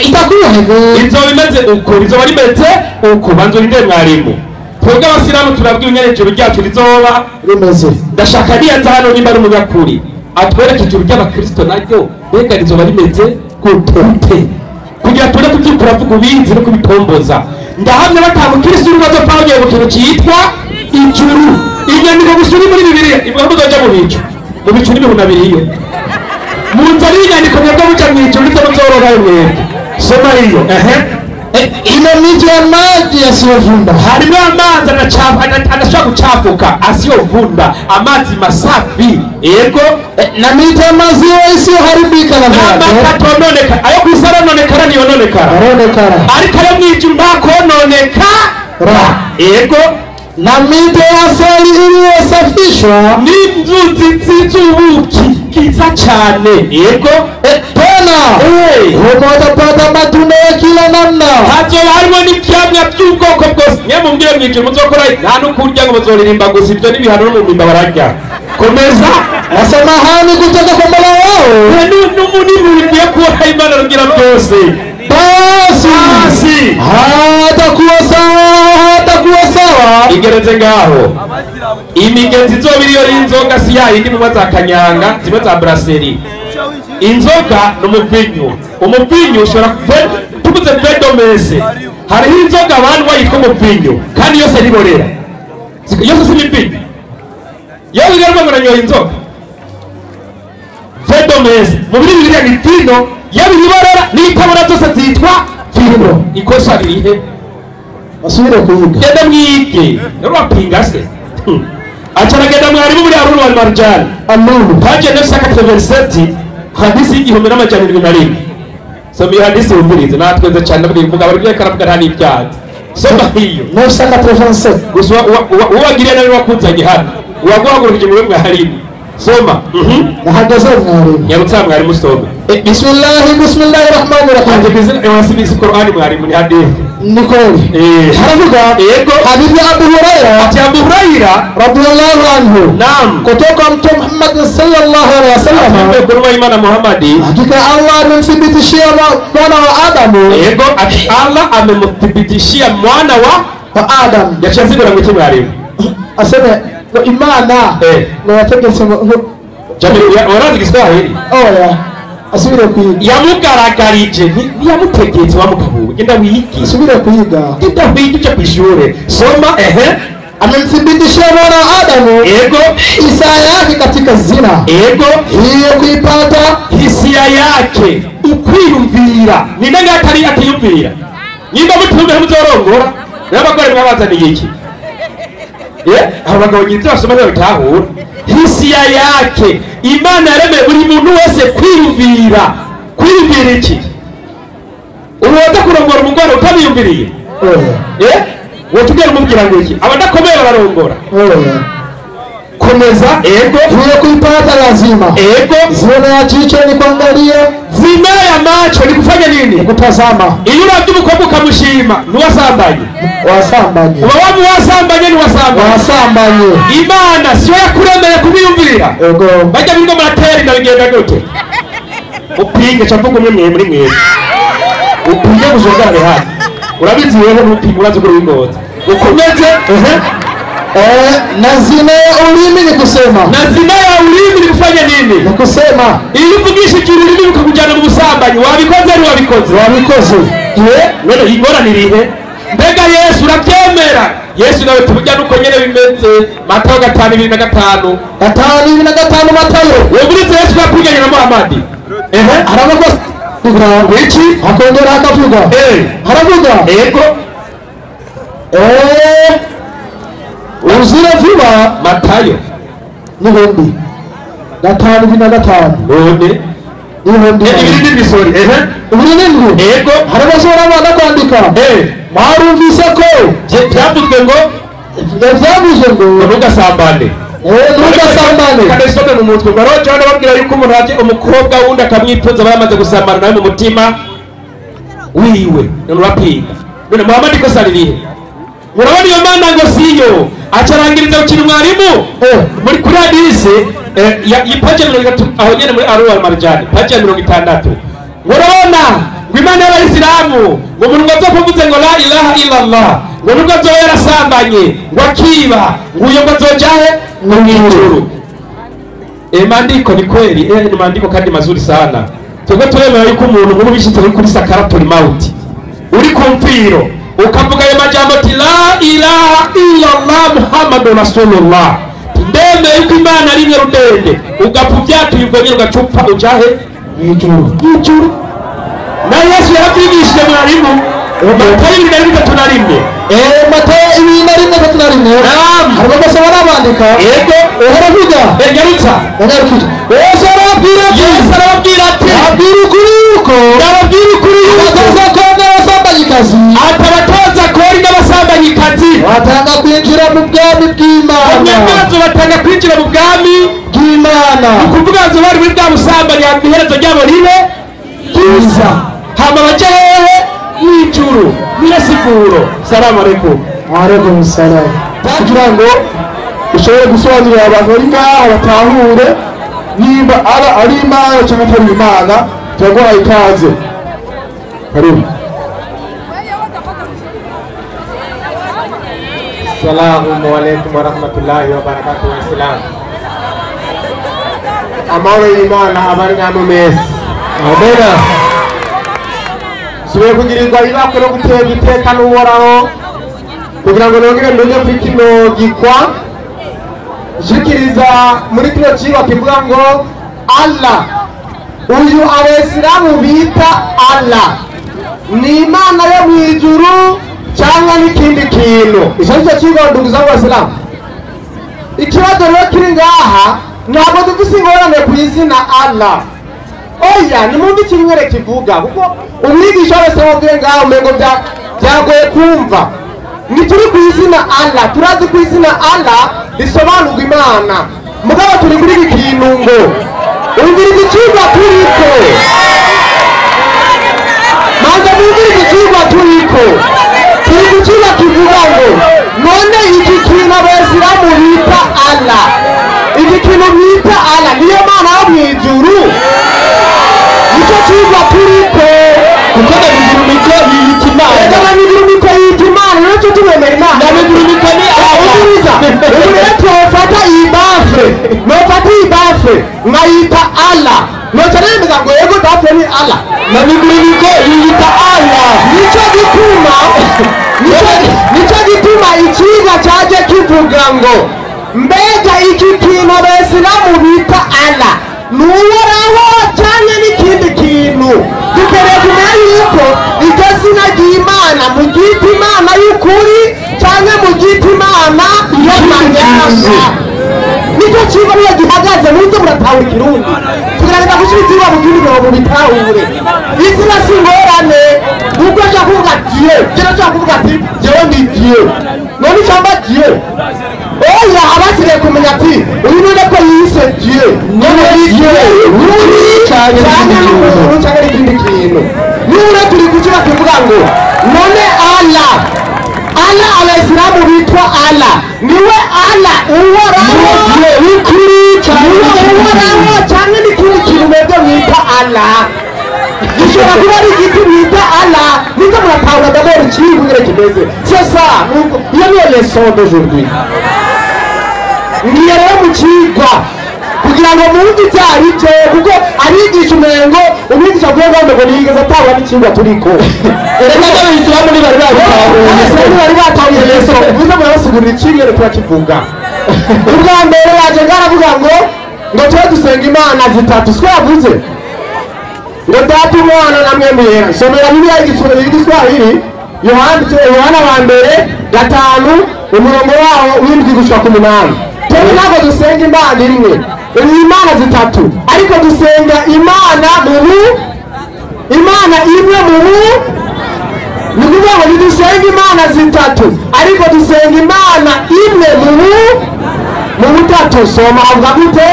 Itakuwa hivyo. Inzo bimeze uko bizo barimeze uko banzo rinde mwarimu. Twebwe abasiramu turabwiye nyene juru ryacu rizoba rimeze. Ndashaka niyanza hano nimba ari umunyakuri atwereke juru ry'abakristo naryo mbega rizoba rimeze gute kugira tuje kubyikura vuga ubizi no kubitomboza. Ndahamya batamukirisi urubazo Paulo mu kintu cyitwa ijuru. inyandiko gusa iri muri bibiliya ivuga ko uzoja mu bicu n'ibihuna biriyo munzari inyandiko mwebwe muja mwicu ndetse muzororayo mwebwe soma iyo ina mito ya maji yasiyovunda, harimo amazi adashobora gucafuka asiyovunda, amazi masafi yego, na mito ya maziwa isiyoharibika na n'amata atononekara. Ayo kwisi arononekara ntiyononekara, ariko ayo mwijuru ntakononekara yego. Na mito ya asali iliyosafishwa, n'inzuzi z'ubuki bwiza cyane yego. Tena humo utapata matunda ya kila namna, hazoba harimo n'ivyamwa by'ubwoko bwose. Niyo mumbwire mwijuru muzokora nta n'ukurya ngo muzoririmba gusa, ibyo n'ibihano no mu mimba bararya. Komeza asamahani kutoka kwa Mola wao, n'umunini ugiye kuba Imana rugira byose. Basi hatakuwa sawa igeretse ngaho. Imigenzi izoba iriyo y'inzoga si yayindi mu za kanyanga ziba za brasserie. Inzoga n'umuvinyu, umuvinyu ushobora tubuze vedomese. Hariho inzoga abantu bayitwa umuvinyu kandi yose riborera, yose si imivinyu. Yewe igarwa ngo nanyoye inzoga vedomese mu biri biriya ni vino, yewe riborera n'itabura zose zitwa vino. Ikosa ririhe? asubire kuvuga genda mwige narwapinga se acaragenda mwarimu muri Harun wal Marjan page 987 hadisi y'igihumbi n'amajana 7. Soma hadisi uburize natweze cyane bivuga bari byekaravuga nta n'ibyaha. Soma hiyo 987 gusa uwagiriye nawe wakuzanye hano uwaguhagurukije muri mwarimu. Soma nahagaze mwarimu nyarutsa mwarimu soma. Bismillahirrahmanirrahim. Bizina wasibisi Qur'ani mwarimu ni hadithi Nikoli haravuga yego. hadithi ya Abu Huraira ati Abu Huraira radhiyallahu anhu, naam, kutoka Mtume Muhammad sallallahu alaihi wasallam, kwa Imana Muhammadi, hakika Allah amemthibitishia mwana wa Adamu yego. Ati Allah amemthibitishia mwana wa Adam. yachazidura mu kimwarimu Aseme no Imana no yategetse jamii warazi Kiswahili oya asubire kwiga yamugaragarije ntiyamutegetse wamugabo genda wiki asubire kwiga genda wiki cyo kwishuri. Soma amemthibitishia mwana wa Adamu yego hisia yake katika zina yego, hiyo kuipata hisia yake ukwiyumvira ni nanga atari atiyumvira nyimba mutumbe muzorongora n'abagore mwabazaniye iki abagabo nyinzi basoma bitahura hisia yake. Imana yaremeye buri muntu wese kwiyumvira iki. Uruwata kurongora umugore utabiyumviriye wotugera umubwira ngo iki abadakomeye bararongora. Komeza ego hiyo kuipata lazima ego. zina ya jicho ni kuangalia, zina ya macho ni kufanya nini? kutazama. Iyo uravye umukobwa ukamushima ntiwasambanye, wasambanye ubawamu wasambanye wasambanye. Imana siyo yakuremeye kubiyumvira ego bajya bigo muratera inda bigenda gute? Upinge cavuga umwe muri mwebwe upinge kuzogare hano urabizi wewe n'upinge urazi ko wingoza ukomeze na zina ya ulimi ni kusema. Na zina ya ulimi ni kufanya nini? Ni kusema. Ili uvugishe kirurimi ukakujana mu busambanyi wabikoze ari wabikoze. None ingora nirihe? Mbega Yesu urabyemera? Yesu nawe tubujya nuko nyene bimeze. Matayo 5:25. 5:25 Matayo. Waburize Yesu yapiganye na Muhammad. Haravuga iki? Akongera akavuga. Haravuga. Ego. Uzira vuba Matayo n'ibindi 5:25 none n'ibindi bisori ibindi ego. harabashora abana kwandika marumvise ko byavuzwe ngo ntugasambane ntugasambane mu mutwe baroje hano babwira yuko umuntu aje umukobwa wundi akamwifuza baramaze gusambana nawe mu mutima wiwe none urapiga. None Muhammad ko saririhe? Murabona iyo Mana ngo siyo acarangiriza ukiri mwarimu muri kuri hadisi ipaje 30 aho nyene muri Harun wal Marjan paje 60. Murabona ngo Imana y'Abayisilamu ngo umuntu azovuze ngo la ilaha illa Allah ngo nubwo azoyera sambanye ngo akiba ngo uyo bazojahe mu ijuru. Mandiko ni kweli ni mandiko kandi mazuri sana. Twebwe turemera yuko umuntu nk'ubu bishitse kuri sakaratul mauti uri ku mfiro ukavuga ayo majambo ati la ilaha illa Allah Muhammadu Rasulullah, ndeme yuko Imana ari nyarudende ugapfubyatuye ubwo nyine ugacupa ujahe ijuru. Na Yesu yarakwigishije mwarimu Matayo 2:1. Matayo 2:1. Harimo basaba n'abandika. Yego uharavuga egarutsa Yesu arababwira ati ababwira ukuri yuko abatoza kori n'abasambanyikazi batanga kwinjira mu bwami bw'Imana. Abanyamazo batanga kwinjira mu bwami bw'Imana. Ukuvuga ngo bari muri bwa busambanyi iherezo ryabo ribe ryiza, hama baje hehe n'ijuru n'irasiguro. Salamu alaikum. Wa alaikum salam. Kugira ngo ushobore gusobanurira abantu bari ngaha batahure niba ari Imana cyangwa atari Imana, turaguha ikaze. Karibu. Assalamu alaikum wa rahmatullahi wa barakatuh. Islam amahoro y'Imana abari namwe mwese. Amena. Subiye kugirirwa ibakwe no gutera iteka n'uhoraho kugira ngo nongere ndonye kuri kino gikwa shikiriza muri kino kigo kivuga ngo Allah. Uyu Abesilamu bita Allah ni Imana yo mwijuru cyangwa n'ikindi kintu. Icyo cyo kigo ndugu za Abesilamu. Ikibazo rero kiri ngaha ntabwo dufise ingorane ku izina Allah. Oya ni mumbi kimwere kivuga kuko umwigisha wese wabwiye ngaho umengo byagoye kumva. Nituri ku izina Allah, turazi ku izina Allah risobanurwa Imana. Mugabo turi kuri ikintu ngo ubwiriza ikigwa turiko. Manza ubwiriza ikigwa turiko. Turi kukiga kivuga ngo none iki kintu Abesilamu bita Allah. Iki kintu bita Allah niyo Mana yo mwijuru. Nicyo kigwa turiko. Kuko nabigurumiko yiyita Imana. Ega nabigurumiko yiyita Imana, nicyo tubemera Imana. Nabigurumiko ni uburiza. Uburiza twofata ibafe. Nofata ibafe nkayita Allah. Nocha nemeza ngo yego dafe ni Allah. Nabigurumiko yiyita Allah. Nicyo gituma ikigwa cyaje kivuga ngo mbega iki kintu Abesilamu bita Allah n'uhoraho cyane n'ikindi kintu. Dukeneye kumenya yuko iryo zina ry'Imana mugita Imana y'ukuri cyane mugita Imana y'amanyanga. Nicyo kigo niyo gihagaze muze muratahura Ikirundi tugerageza gushyira ikigo mu kindi ngo mubitahure. Izina si ingorane ubwo nja kuvuga Dieu kera nja kuvuga ati jewe ndi Dieu none cyamba Dieu. Oya abasigaye kumenya ati uyu none ko yise Dieu none Dieu uri cyane n'umuntu cyane n'ikindi kintu. Nure turi kukiba tuvuga ngo none Allah Abesilamu bitwa Allah niwe Allah uhoraho w'ukuri cyane uhoraho cyane n'ikindi kintu mwebwe mwita Allah. Gishobora kuba ari igiti bita Allah niko muratahura d'abord ikigo ngere kimeze. C'est ça iyo niyo leçon d'aujourd'hui. Ngiye rero mu kigwa kugira ngo muzi cyari cyo kuko abigisha umengo umwigisha avuye ngo nigeze atawa n'ikingwa turiko. Erega Abesilamu ni bari batahuye leçon. Muze murasugurira ikingere turakivuga. Ubwa mbere yaje ngaravuga ngo tuba dusenga Imana zitatu. Siko yavuze ngo Data, Umwana na Mwuka Wera. Somera Bibiliya y'Igiswahili Yohana wa mbere 5 umurongo waho w'indwi gushika ku 8. Twebwe ntabwo dusenga Imana imwe, ni Imana zitatu, ariko dusenga Imana imwe ni ukuvuga ngo ntidusenga Imana zitatu ariko dusenga Imana imwe mu butatu. Soma avuga gute?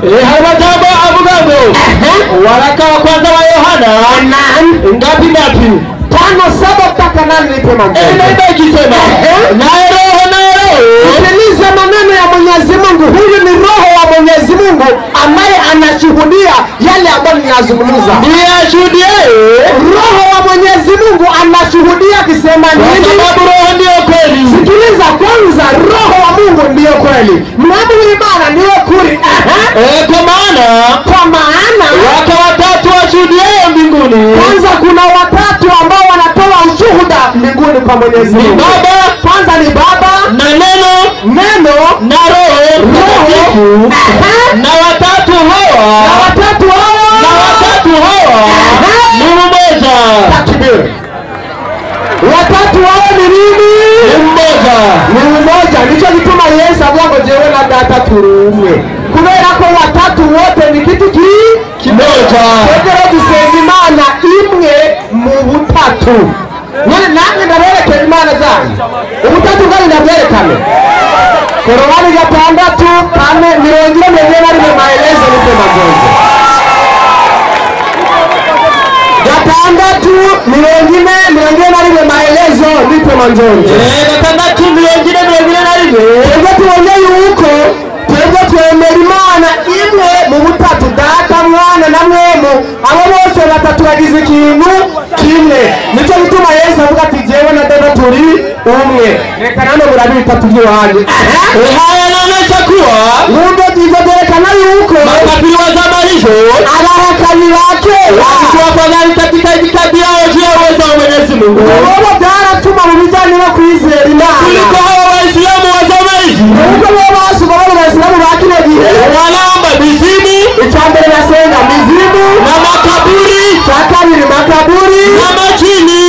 hari amajambo avuga ngo waraka wa kwanza wa Yohana ngapi 5:7-8 nipe mambo. Ndio ikisema naye roho sikiliza maneno ya Mwenyezi Mungu. Huyu ni roho wa Mwenyezi Mungu ambaye anashuhudia yale ambayo ninazungumza. ndiye ashuhudie. Roho wa Mwenyezi Mungu anashuhudia akisema nini? Kwa sababu roho ndio kweli. Sikiliza kwanza, roho wa Mungu ndio kweli. Mungu Imana ndio kweli. Kwa maana watu watatu washuhudie mbinguni. Kwanza kuna watatu ambao wanatoa ushuhuda mbinguni kwa Mwenyezi Mungu. Baba, kwanza ni Baba na Neno data turi umwe kubera ko watatu wote ni kitu kimoja twebwe dusenga imana imwe mu butatu none nange ndaberekera imana zanyu ubutatu bwari ndabwerekane Korowani 6:4 maelezo nipe magonzo 6:4 maelezo nipe manjonjo 6:4 twebwe tubonye yuko twebwe twemera imana imwe mu butatu data mwana na mwemu abo bose batatu bagize ikintu kimwe nicyo gituma Yesu avuga ati jewe na data turi umwe reka nane murabi bitatu by'uwanjye haya nanesha kuwa munde dizo derekana yuko makafiri wa zamani hizo abahakanyi bake wafadhali katika itikadi yao juu ya uwezo wa Mwenyezi Mungu wao byaratuma mu bijyanye no kwizera imana kuliko hao waislamu wa zamani hizi kuko wao basubara waislamu bakine gihe wanaomba mizimu icyambere basenga mizimu na makaburi cyakabiri makaburi na majini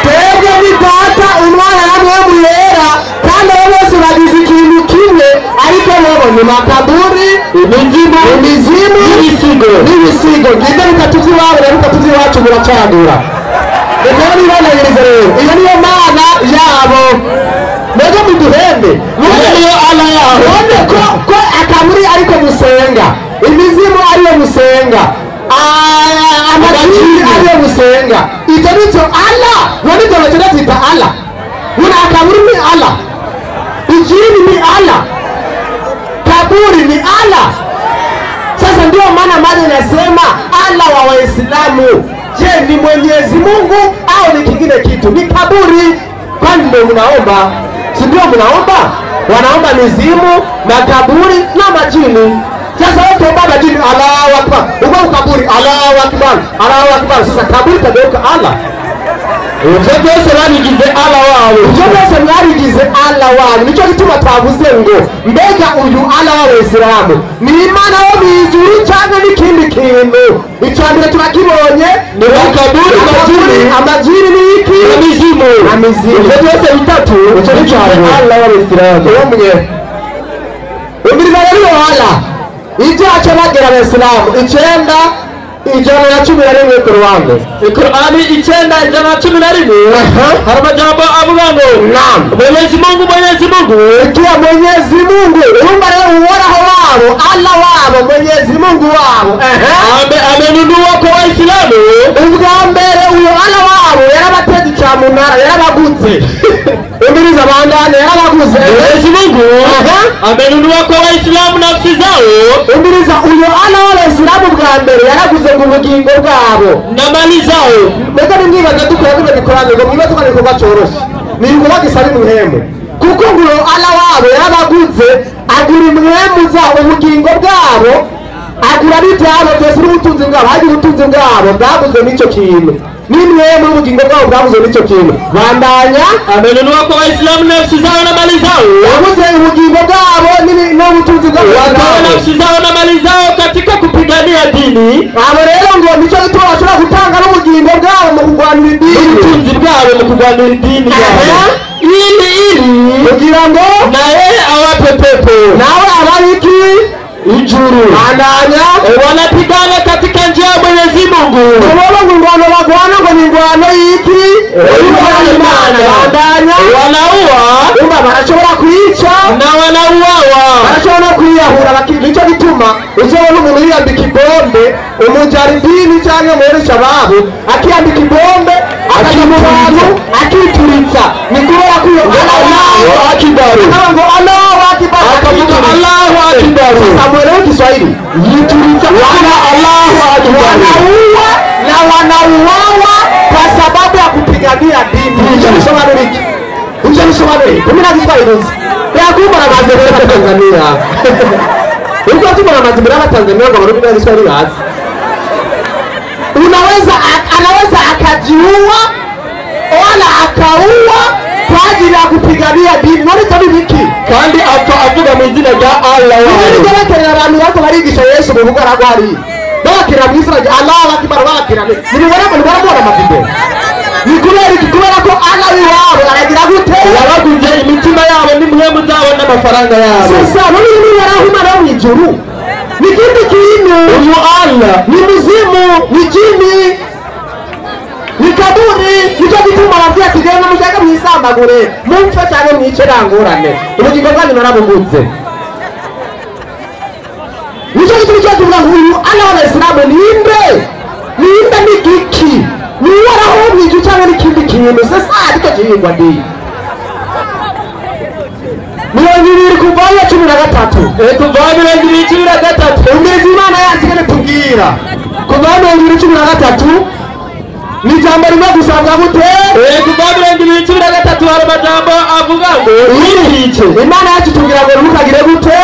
twebwe ni data umwana namwe muyera kandi abo bose bagize ikintu kimwe ariko nabo ni makaburi imizimu n'ibisigo ngibyo bitatu by'iwabo na bitatu by'iwacu buracagura reka nibanayirize rero iyo niyo mana yabo mwebwe muduhembe niyo ala yabo none ko akaburi ariko musenga imizimu ariyo musenga amajini ariyo musenga icyo nicyo ala none ibyo bakina byita ala none akaburi ni ala ijini ni ala kaburi ni ala sasa ndio maana mali nasema ala wa Waislamu je ni Mwenyezi Mungu au ni kingine kitu ni kaburi kwani ndio mnaomba si ndio mnaomba wanaomba mizimu na kaburi na majini sasa wote baba jini Allahu Akbar uko kaburi Allahu Akbar sasa kaburi kageuka Allah Ujose warigize Allah wawe Ujose warigize Allah wawe Nicho gituma twavuze ngo mbega uyu Allah wawe Islamu ni imana wo bijuru cyane n'ikindi kintu icyambere turakibonye ni kaburi amajiri n'iki amizimu Ujose bitatu Nicho gituma Allah wawe Islamu umwe Umiri bari Allah ije acha bagera Islamu 9:11 Qur'ani Qur'ani 9:11 hari amajambo avuga ngo naam Mwenyezi Mungu ikiwa Mwenyezi Mungu urumva rero uhoraho wabo Allah wabo Mwenyezi Mungu wabo amenunua kwa Waislamu ubwa mbere uyo Allah wabo yarabateze cyamunara yarabagutse umiriza bandane yarabaguze Mwenyezi Mungu amenunua kwa Waislamu nafsi zao umiriza uyo Allah wabo Waislamu bwa mbere yaraguze ubugingo bwabo na mali zao mbega nimwibaza dukora bikoranye ngo mwibaza ko arikorwa cyoroshye nigo bagisaba imwemo kuko ngo Allah wabo yarabaguze agura imwemo zabo ubugingo bwabo agura bitabo byose n'ubutunzi bwabo haje ubutunzi bwabo bwaguze n'icyo kintu nimwemo ubugingo bwabo bwaguze n'icyo kintu bandanya amenunua kwa Waislamu nafsi zao na mali zao yaguze ubugingo bwabo n'ubutunzi bwabo watoa nafsi zao na mali zao katika kupigania dini abo rero ngo nicyo gituma bashobora gutanga n'ubugingo bwabo mu kurwanira idini n'ubutunzi bwabo mu kurwanira idini ili kugira ngo naye awape pepo nawe abariki ijuru andanya wanapigana katika njia ya Mwenyezi Mungu wao ngwano bagwana ngo ni ngwano yiki imana andanya wanaua umba barashobora kuyica na wanauawa barashobora kuyahura bakicyo gituma uzobona umuntu yambika ibombe umujaridini cyangwa muri shababu akiyambika ibombe akamubantu akituritsa ni kubera ko Allahu Akbar ngo Allahu Akbar Allahu Akbar Samuel Kiswahili yituritsa wana Allahu Akbar na wanauawa kwa sababu ya kupigania dini unasoma nini unasoma nini mimi na Kiswahili ya kumara mazembera Tanzania uko tumara mazembera Tanzania kwa sababu ya Kiswahili wazi anaweza akajiua wala akaua kwa ajili ya kupigania dini none tabi biki kandi avuga mu izina rya Allah wari gerakerera abantu bako barigisha Yesu buvuga ragwari bakira mu izina rya Allah bakimara bakira ni barabona amavideo ni kubera ko Allah wabo aragira gute yabaguze amafaranga yabo. Sasa nini warahuma na mwijuru ni kitu kintu uyu Allah ni muzimu ni jini ni kaburi nicyo gituma abavye kigenda mushaka mwisambagure mumfe cyane mwice rangurane ubugingo bwanyu narabugutse nicyo gituma cyo tuvuga ngo uyu Allah w'Abayisilamu ninde ni giki ni waraho mwiju cyane n'ikindi kintu sasa ariko kihingwa ndi Mirongo kuvayo 13 kuvayo 13 umeze Imana yazigene tubwira kuvayo 13 ni jambo rimwe gusanga gute kuvayo 13 hari amajambo avuga ngo ntukice. Imana yacu tubwira ngo ntukagire gute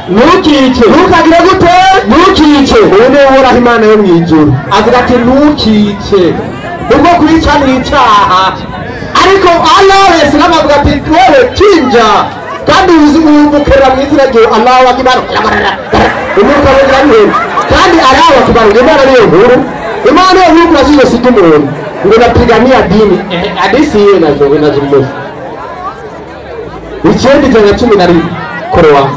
ntukice ntukagire gute ntukice. ubu woraho Imana yo mwijuru avuga ati ntukice ubwo kwica ni icyaha ariko Allah wese avuga ati wowe kinja kandi uzumukera mu izina ryo Allahu akbar umurka w'Imana kandi arawa kubarunga Imana niyo nkuru Imana yo nkuru kurashize situmuni ngo napigania dini hadisi hiyo inazungumza ichendi jana 12 korowa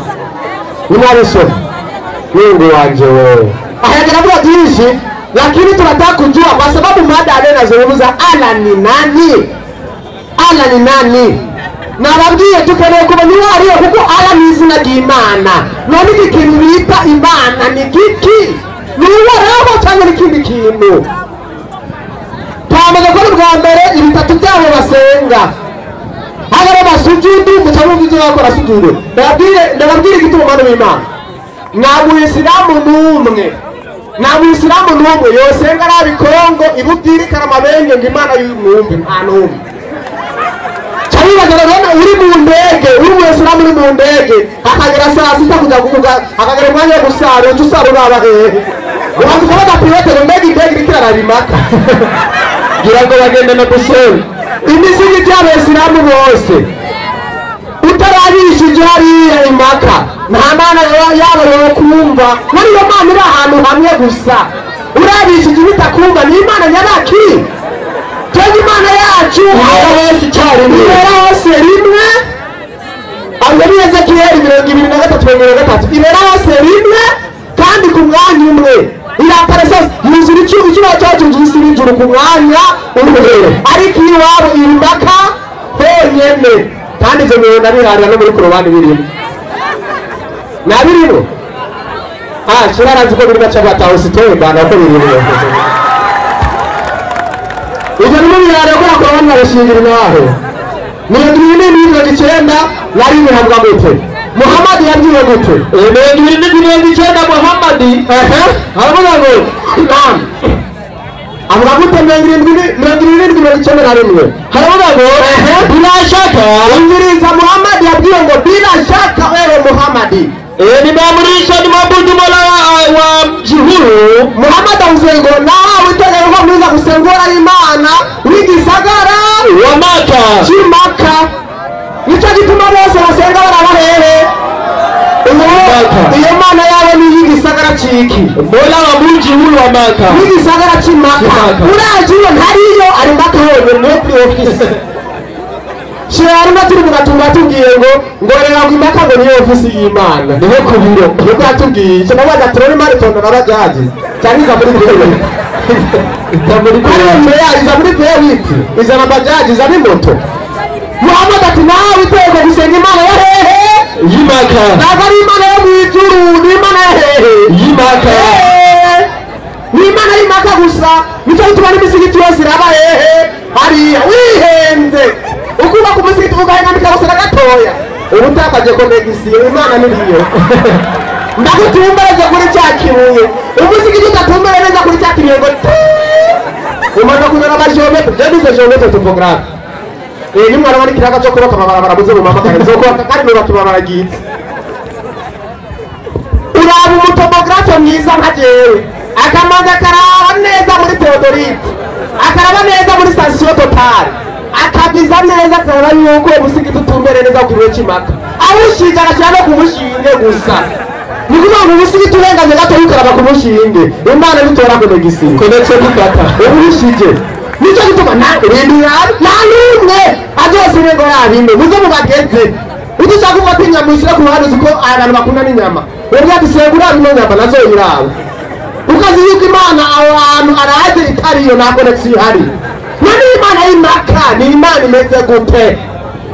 unalisoma Mungu wanje wewe hayajarabu dishi lakini tunataka kujua kwa sababu mada anazungumza Allah ni nani nababwiye tukeneye kumenya ariyo kuko Allah ni izina ry'Imana none iki kintu bita Imana ni giki ni uhoraho cyangwa n'ikindi kintu twamaze ko bwa mbere ibitatu byabo basenga hagara basujudu mucamuzi cyo bakora sujudu ndababwire igituma Mana w'Imana nta Muislamu n'umwe yosenga arabi Kongo ibubwire karamabenge ngo Imana y'umwumbi nta n'umwe uri mu ndege uri mu Islamu uri mu ndege akagera saa sita kuja kuvuga akagera umwanya wo gusara usara uraba hehe ubanza kubaza pilote ngo ndege ikirararimaka gira ngo bagende no gusora imisingi y'Abayisilamu bose utarabishije hariya imaka nta Mana yabo yo kumva muri iyo Mana iri ahantu hamwe gusa urabishije bitakumva ni Imana nyabaki Tegi Imana yacu hose cyari ibera hose rimwe Angari Ezekiel 23 ibera hose rimwe kandi ku mwanya umwe iraparesa yuzura icyuho cyacu gisira ijuru ku mwanya umwe ariko iwabo imbaka honyene kandi ibyo bintu nabihariye no muri Korowani birimo nabirimo shiraranzi ko biri gace bataho sitoye bana ko birimo ibyo ni muri yare ko Korowani barashingira naho ni 19 nari bihabwa gute Muhammad yabwiwe gute 19 Muhammad aravuga ngo imam avuga gute 19 haravuga ngo bila shaka ingiriza Muhammad yabwiwe ngo bila shaka wewe Muhammad nimeamrisha nimwabudu Mola wa Jihuru Muhammad avuzengo nawe utegeka ko mwiza gusengera Imana w'igisagara wa Maka Chimaka nicyo gituma bose basenga barabahere iyo Mana yawe ni y'igisagara ciki Mola wa Jihuru wa Maka w'igisagara Chimaka urajiwe ntariyo ari Maka hone muri office Shirarima turi mugatunga tugiye ngo rega kwimaka ngo niyo ofisi y'Imana niho ku biro nuko yatubwiye cyo nabaza turone mari tonda nabajaji cyaniza muri biro iza muri biro witi iza na bajaji iza ni moto Muhammad ati nawe itego gusenga Imana ya hehe y'Imaka nagari Imana yo mwijuru ni Imana ya hehe y'Imaka ni Imana y'Imaka gusa nicyo bituma n'imisigiti yose iraba hehe hariya wihenze ukuba ku musigiti ugahinamika gusa na gatoya ubu utakaje konegisiyo Imana niriyo ndagutumbereze kuri cya kibuye umusigiti utatumbereza kuri cya kibuye ngo umaze kunyura amajometo jadize jometo topographe ni mwana wari kiraka cyo kubaka amabarabara buze mu mamakare zo kubaka kandi no bakibara gitse uraba umutopographe mwiza nka jewe akamanza karaba neza muri Theodorite akaraba neza muri station Total akabiza neza akaba yuko umusigiti utumbere neza ku biro cy'Imaka awushije agashaka kumushinge gusa nikuvuga ngo umusigiti urengaje gato yukaraba ku mushinge Imana bitora ko negisi konetse gufata ubushije nicyo gituma ntabwo n'umwe azose ngo yabinde muze mubageze Ukishaka gufata inyama ushyira ku ruhande uzi ko abantu bakunda n'inyama wongera dusengura ino nyama nazo irabo ukazi yuko Imana abantu araje itariyo na connection ihari none Imana y'Imaka ni Imana imeze gute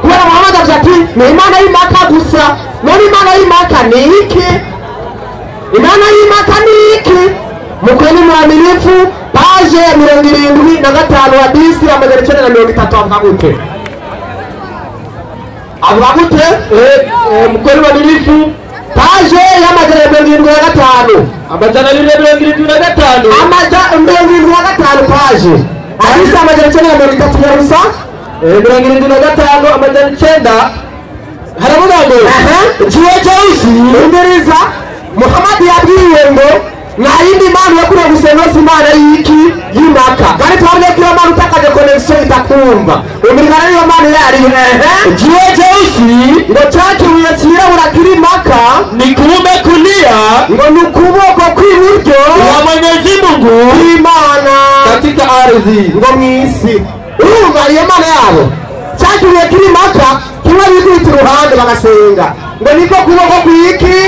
kubera Muhammad ati ni Imana y'Imaka gusa none Imana y'Imaka ni iki Imana y'Imaka ni iki Mukweni mwaminifu page 75 hadisi ya 930 avuga gute Mukweni mwaminifu page ya 75 amajana 75 page hadisi ya 930 rusa 75 amajana 9 haravuga ngo jiwe Joyce Nderiza Muhammad yabwiwe ngo na yindi Imana yakuriye gusenga Imana y'iki y'Imaka kandi twabonye ko Imana utakaje connection itakumva umirikana niyo Imana yari jiwe Joyce ngo cyakibuye kirabura kiri Maka ni kuume kulia ngo ni ukuboko kw'iburyo wa Mwenyezi Mungu Imana katika ardhi ngo mwisi urumva iyo Imana yabo cyakibuye kiri Maka kimwe bikubita uruhande bagasenga ngo niko kuboko kw'iki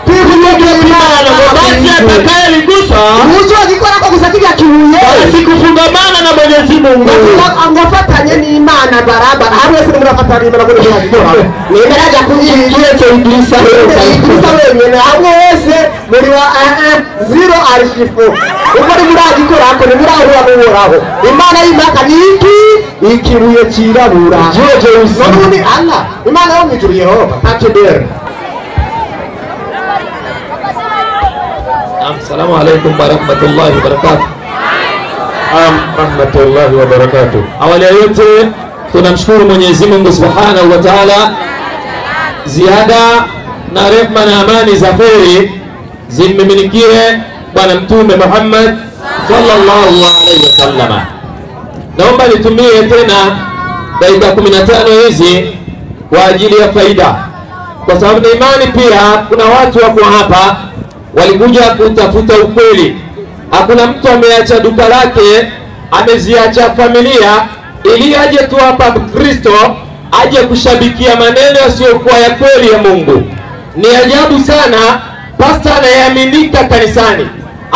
Imana basi atakayegusa uzo gikora ko gusa kijya kibuye basi kufungamana na Mwenyezi Mungu angofatanye n'Imana barabara hamwe se murafatanye Imana muri cyo gikora nemera ajya kuyigiye cyo Idrisa wenyine hamwe wese muri wa zero arshifo uko ari muri agikora ko ni muri aho aho Imana y'Imaka niki ikibuye kirabura jeje usoni Allah Imana yo mwijuru Yehova takibere. Assalamu alaikum warahmatullahi wabarakatuh. Rahmatullahi wa barakatuh. Awali ya yote tunamshukuru Mwenyezi Mungu Subhanahu wa Ta'ala, ziada na rehema na amani za kheri zimmiminikie Bwana Mtume Muhammad sallallahu alaihi wasallam. Naomba nitumie tena dakika 15 hizi kwa ajili ya faida, kwa sababu na imani pia kuna watu wako hapa walikuja kutafuta ukweli. Hakuna mtu ameacha duka lake, ameziacha familia ili aje tu hapa Kristo, aje kushabikia maneno yasiyokuwa ya kweli ya Mungu. Ni ajabu sana pasta anayeaminika kanisani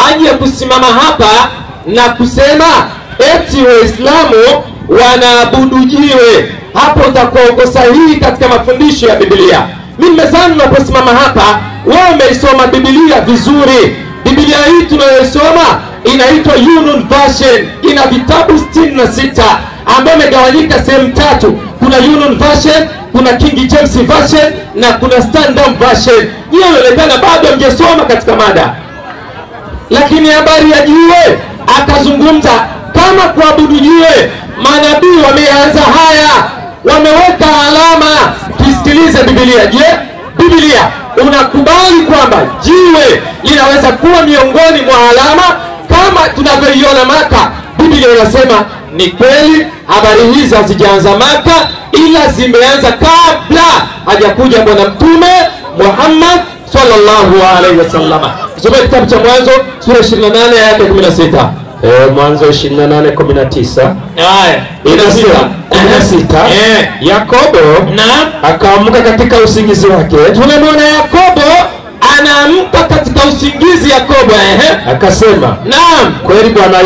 aje kusimama hapa na kusema eti Waislamu wanaabudu jiwe. Hapo utakuwa uko sahihi katika mafundisho ya Biblia. Mimi mezani unaposimama hapa, wewe umeisoma Biblia vizuri. Biblia hii tunayosoma inaitwa Union Version, ina vitabu 66 ambayo imegawanyika sehemu 3. Kuna Union Version, kuna King James Version na kuna Standard Version. Hiyo inaonekana bado hamjasoma katika mada. Lakini habari ya jiwe akazungumza kama kuabudu jiwe, manabii wameanza haya, wameweka alama. Tusikilize Biblia. Je, Biblia unakubali kwamba jiwe linaweza kuwa miongoni mwa alama kama tunavyoiona Maka? Biblia inasema ni kweli, habari hizi hazijaanza Maka, ila zimeanza kabla hajakuja Bwana Mtume Muhammad sallallahu alaihi wasallam. Soma kitabu cha Mwanzo sura 28 aya 16. Mwanzo 28:19. Haya, inasema 16. Yakobo akaamka katika usingizi wake. Tunamwona Yakobo anaamka katika usingizi. Yakobo akasema, naam, kweli Bwana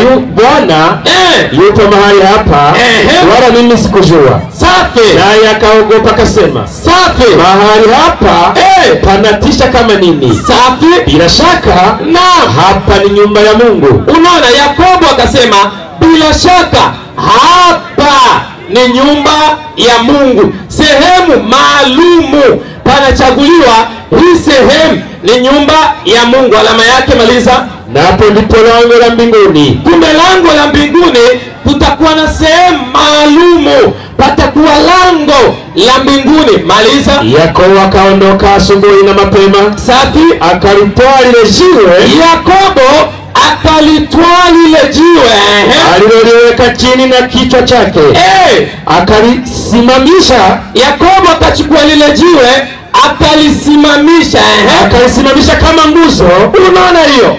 yupo mahali hapa, wala mimi sikujua. Safi. Naye akaogopa akasema, safi, mahali hapa panatisha kama nini. Safi. Bila shaka naam, hapa ni nyumba ya Mungu. Unaona, Yakobo akasema bila shaka hapa ni nyumba ya Mungu, sehemu maalumu panachaguliwa. Hii sehemu ni nyumba ya Mungu, alama yake maliza. Na hapo ndipo lango la mbinguni. Kumbe lango la mbinguni kutakuwa na sehemu maalumu, patakuwa lango la mbinguni. Maliza. Yakobo akaondoka asubuhi na mapema. Safi. Akalitoa lile jiwe. Yakobo akalitwaa lile jiwe aliloliweka chini na kichwa chake, akalisimamisha. Yakobo akachukua lile jiwe akalisimamisha, akalisimamisha kama nguzo. Unaona hiyo?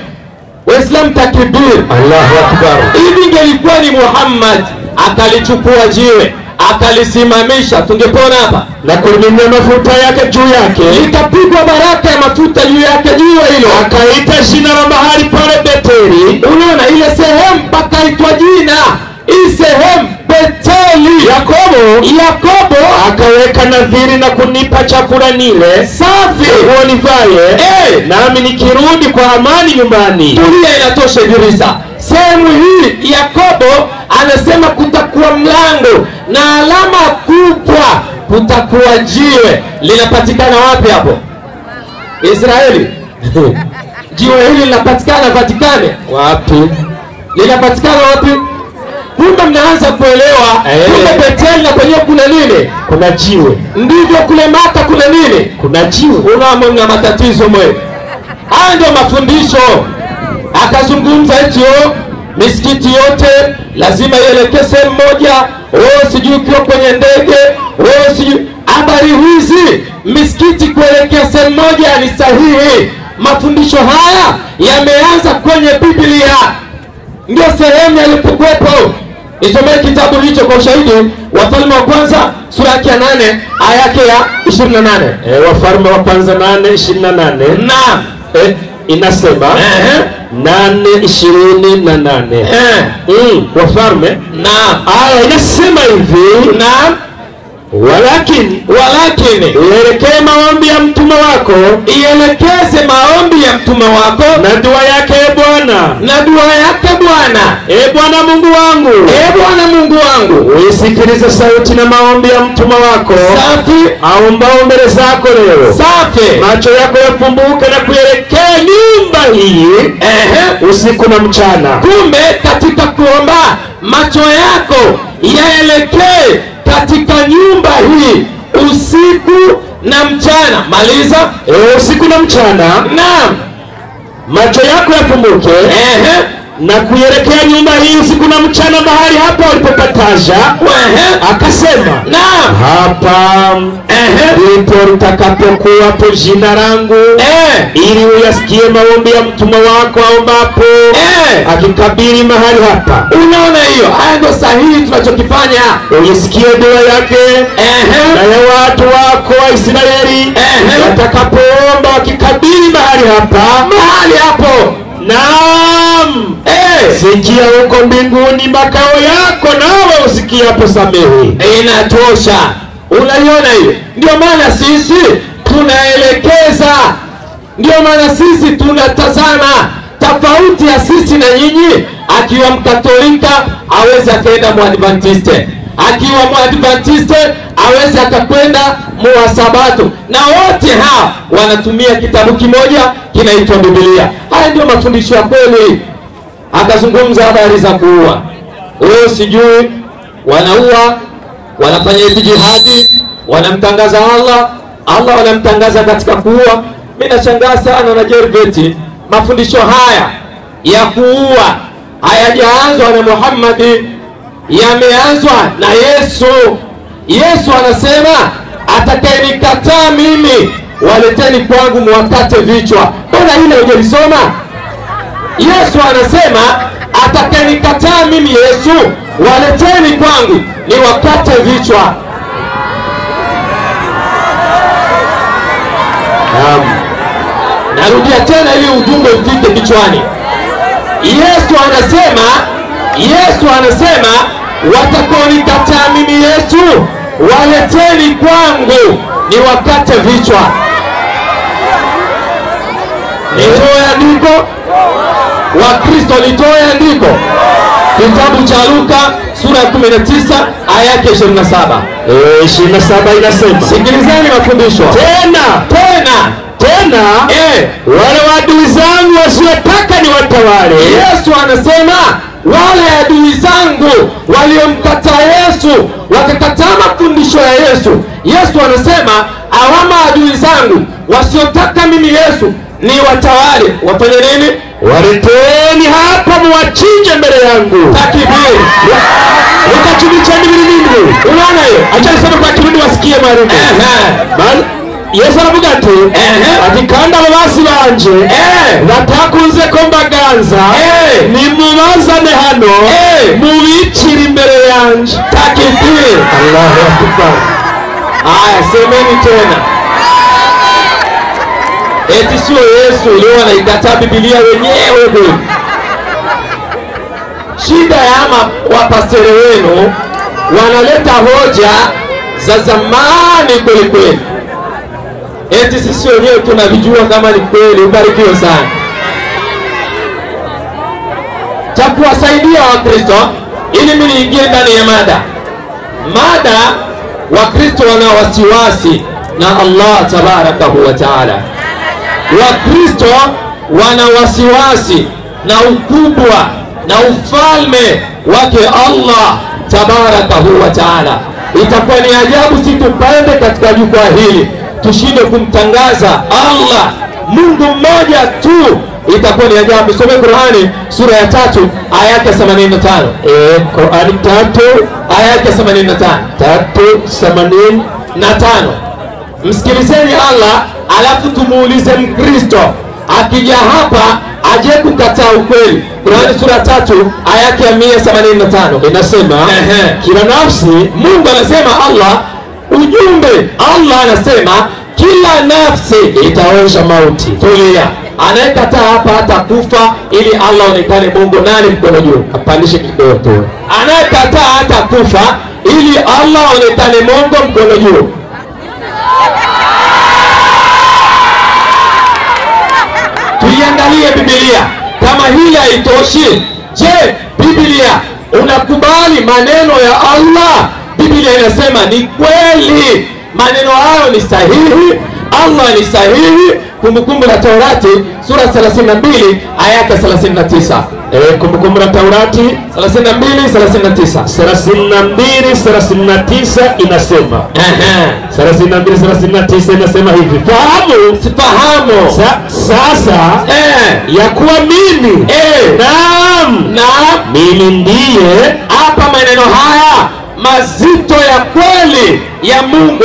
Waislamu takbir, Allahu akbar. Hivi ingelikuwa ni Muhammad akalichukua jiwe akalisimamisha, tungepona hapa, na kulimimina mafuta yake juu yake, ikapigwa baraka ya mafuta juu yake, jua hilo akaita jina la mahali pale Beteli. Unaona ile sehemu pakaitwa jina, hii sehemu Beteli. Yakobo akaweka nadhiri na kunipa chakula nile safi, nguo nivae, nami nikirudi kwa amani nyumbani. Tulia, inatosha Idrisa. Sehemu hii Yakobo anasema kutakuwa mlango na alama kubwa, kutakuwa jiwe. Linapatikana wapi hapo? Israeli. Jiwe hili linapatikana Vatikani wapi? Linapatikana wapi? Kumbe mnaanza kuelewa. Kumbe Beteli na kwenye kuna nini? Kuna jiwe. Ndivyo kule Maka kuna nini? Kuna jiwe. Mna matatizo mwe. Haya ndio mafundisho. Akazungumza eti misikiti yote lazima ielekee sehemu moja. Sijui ukiwa kwenye ndege. Sijui. Habari hizi misikiti kuelekea sehemu moja ni sahihi. Mafundisho haya yameanza kwenye Biblia. Ndio sehemu yalipokuwepo. Isomee kitabu hicho kwa ushahidi. Wafalme wa kwanza sura ya 8 aya yake ya 28. Wafalme wa kwanza 8:28. Naam. Inasema 8:28. Wafalme. Naam. Aya inasema hivi. Naam. Walakini ielekee maombi ya mtume wako, ielekeze maombi ya mtume wako na dua yake Bwana, Bwana Mungu wangu, Bwana Mungu wangu, uisikilize sauti na maombi ya mtume wako safi aombao mbele zako leo. Safi. Macho yako yafumbuke na kuelekea nyumba hii usiku na mchana. Kumbe katika kuomba macho yako yaelekee katika nyumba hii usiku na mchana. Maliza. Usiku na mchana. Naam. Macho yako yafumbuke na kuelekea nyumba hii usiku na mchana, mahali hapa walipopataja. Akasema naam, hapa ndipo litakapokuwapo jina langu, ili uyasikie maombi ya mtume wako aombapo akikabiri mahali hapa. Unaona hiyo? Haya ndio sahihi tunachokifanya. Uyisikie dua yake na ya watu wako wa Israeli watakapoomba wakikabiri mahali hapa. Mahali hapo. Naam. Sikia huko mbinguni makao yako, nawe usikie hapo samehe. Inatosha. Unaiona hiyo? Ndio maana sisi tunaelekeza. Ndio maana sisi tunatazama. Tofauti ya sisi na nyinyi, akiwa Mkatolika aweze akaenda Mwadventiste, akiwa Mwadventiste aweze akakwenda Mwasabato, na wote hao wanatumia kitabu kimoja kinaitwa Biblia. Haya ndio mafundisho ya kweli. Akazungumza habari za kuua. Sijui wanaua, wanafanya hivi jihadi, wanamtangaza Allah wanamtangaza katika kuua. Mimi nashangaa sana na Jerveti, mafundisho haya ya kuua hayajaanzwa na Muhammad, yameanzwa na Yesu. Yesu anasema atakayenikataa mimi waleteni kwangu muwakate vichwa. Mbona hilo hujelisoma? Yesu anasema atakayenikataa mimi Yesu waleteni kwangu niwakate vichwa. Narudia tena ili ujumbe ufike kichwani. Yesu anasema watakaonikataa mimi Yesu waleteni kwangu niwakate vichwa. Nitoe andiko wa Kristo, nitoe andiko kitabu cha Luka sura ya 19 aya yake 27. 27 inasema, sikilizeni mafundisho. Tena wale adui zangu wasiotaka ni watawale. Yesu anasema wale adui zangu waliomkataa Yesu, wakakataa mafundisho ya Yesu. Yesu anasema awama adui zangu wasiotaka mimi Yesu ni watawale. Wafanye nini? Waleteni hapa muwachinje mbele yangu. Takibiri. Ukachubicha nini? Unaona hiyo? Acha niseme kwa kirudi wasikie maarifa. Yesu aravuga ati kandi ababasi banje batakunze ko mbaganza nimubazane hano mubicira imbere yanje. Takbir, Allahu akbar. Aya, semeni tena. Eti sio Yesu leo anaikataa Biblia wenyewe. Shida ya wapasteri wenu wanaleta hoja za zamani kweli kweli. Eti sisi wenyewe tunavijua kama ni kweli. Ubarikiwe sana. Cha kuwasaidia Wakristo ili mimi niingie ndani ya mada. Wakristo wana wasiwasi na Allah tabarakahu wa taala. Wakristo wana wasiwasi na ukubwa na ufalme wake Allah tabarakahu wa taala. Itakuwa ni ajabu si tupande katika jukwaa hili tushinde kumtangaza Allah Mungu mmoja tu. Itakuwa ni ajabu. Some Qur'ani sura ya 3 aya ya 85. Qur'ani 3 aya ya 85. 3:85. Msikilizeni Allah alafu tumuulize Mkristo akija hapa aje kukataa ukweli. Qur'ani sura 3 aya ya 185 inasema kila nafsi, Mungu anasema Allah ujumbe, Allah anasema kila nafsi itaonja mauti. Tulia. Anayekataa hapa atakufa ili Allah aonekane Mungu. Nani mkono juu? Apandishe kidogo. Anayekataa atakufa ili Allah aonekane Mungu. Mkono juu. Tuiangalie Biblia. Kama hili haitoshi, je, Biblia unakubali maneno ya Allah? Biblia inasema ni kweli maneno hayo ni sahihi, Allah ni sahihi. Kumbukumbu la Taurati sura 32 aya ya 39. Kumbukumbu la Taurati 32:39. 32:39 inasema 32:39 inasema hivi: sifahamu sasa ya kuwa mimi naam mimi ndiye. Hapa maneno haya mazito ya kweli ya Mungu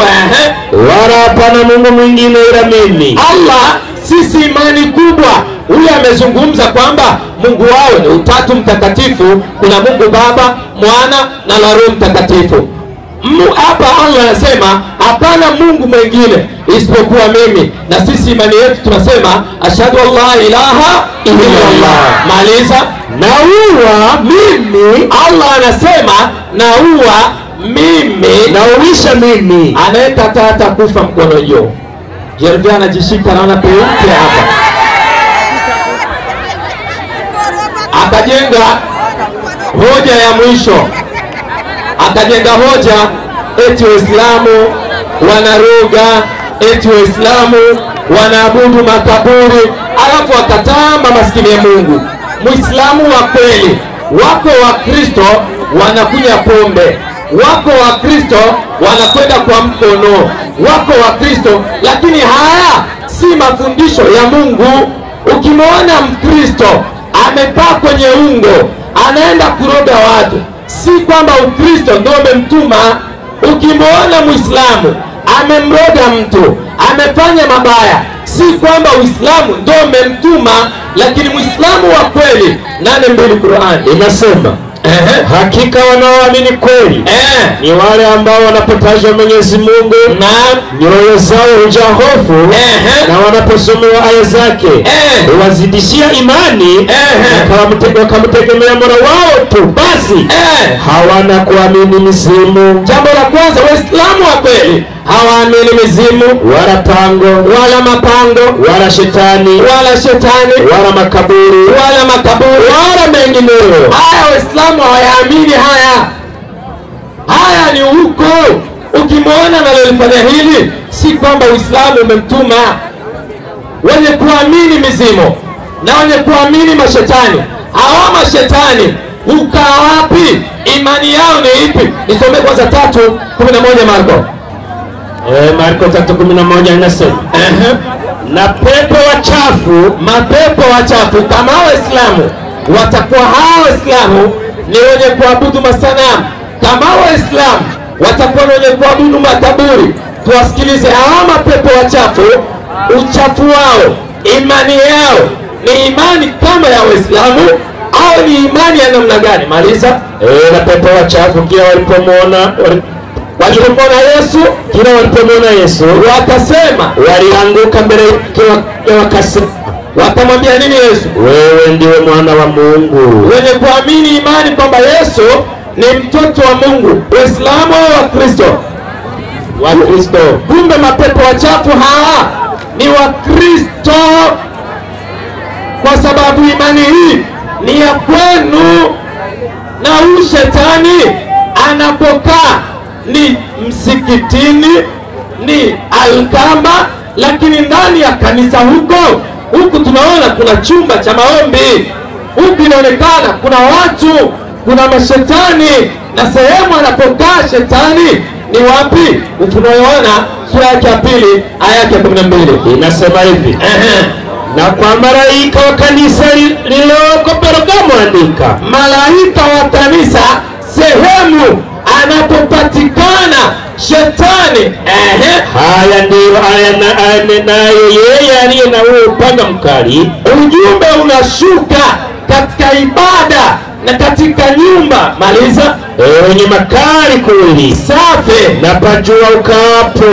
wala hapana Mungu mwingine ila mimi. Allah sisi imani kubwa. Huyu amezungumza kwamba Mungu wao ni utatu mtakatifu. Kuna Mungu Baba, Mwana na Roho Mtakatifu. Hapa Allah anasema hapana Mungu mwingine isipokuwa mimi. Na sisi imani yetu tunasema ashhadu an la ilaha illa Allah. Maliza. Na huwa mimi. Allah anasema na huwa mimi, na uisha mimi. Anayekataa atakufa. Mkono juu. Jervia anajishika naona peupe hapa. Akajenga hoja ya mwisho. Akajenga hoja eti Waislamu wanaroga, eti Waislamu wanaabudu makaburi, alafu akatamba maskini ya Mungu. Muislamu wa kweli, wako Wakristo wanakunywa pombe, wako Wakristo wanakwenda kwa mkono, wako Wakristo, lakini haya si mafundisho ya Mungu. Ukimwona Mkristo amepaa kwenye ungo anaenda kuroga watu, si kwamba Ukristo ndio umemtuma. Ukimwona Muislamu amemroga mtu, amefanya mabaya, si kwamba Uislamu ndio umemtuma, lakini Muislamu wa kweli. 8:2 Qur'an inasema hakika wanaoamini kweli ni wale ambao wanapotajwa Mwenyezi Mungu na nyoyo zao hujaa hofu, na wanaposomewa aya zake huwazidishia imani, wakamtegemea Mola wao tu, basi hawana kuamini mizimu. Jambo la kwanza, Waislamu wa kweli hawaamini mizimu wala pango wala mapango wala shetani wala makaburi wala mengineyo. Haya Waislamu hawaamini haya. Haya ni huko. Ukimwona analolifanya hili, si kwamba Uislamu umemtuma. Wenye kuamini mizimu na wenye kuamini mashetani, hawa mashetani ukaa wapi? Imani yao ni ipi? Nisome kwanza 3:11 Marko. Marko 3:11 inasema na pepo wachafu kama Waislamu watakuwa. Hao Waislamu ni wenye kuabudu masanamu. Kama Waislamu watakuwa wenye kuabudu makaburi. tuwasikilize hawa mapepo wachafu. Uchafu wao, imani yao ni imani kama ya Waislamu au ni imani ya namna gani? Maliza. Mapepo wachafu kila walipomwona Yesu wakasema, walianguka mbele ya wakasema, wakamwambia nini Yesu? wewe ndiwe mwana wa Mungu. Wenye kuamini imani kwamba Yesu ni mtoto wa Mungu, Waislamu au Wakristo? Wakristo. Kumbe mapepo wachafu hawa ni Wakristo, kwa sababu imani hii ni ya kwenu. Na huyu shetani anapokaa ni msikitini, ni Alkamba, lakini ndani ya kanisa huku tunaona kuna chumba cha maombi, huku inaonekana kuna watu, kuna mashetani. Na sehemu anapokaa shetani ni wapi? Ufunuo Yohana sura yake ya 2 aya yake 12 inasema hivi, na kwa malaika wa kanisa lililoko Pergamo andika. Malaika wa kanisa, sehemu anapopatikana shetani. Haya ndiyo anenayo yeye aliye na upanga mkali. Ujumbe unashuka katika ibada na katika nyumba. Maliza. Wenye makali kweli. Safi. Na pajua ukaapo.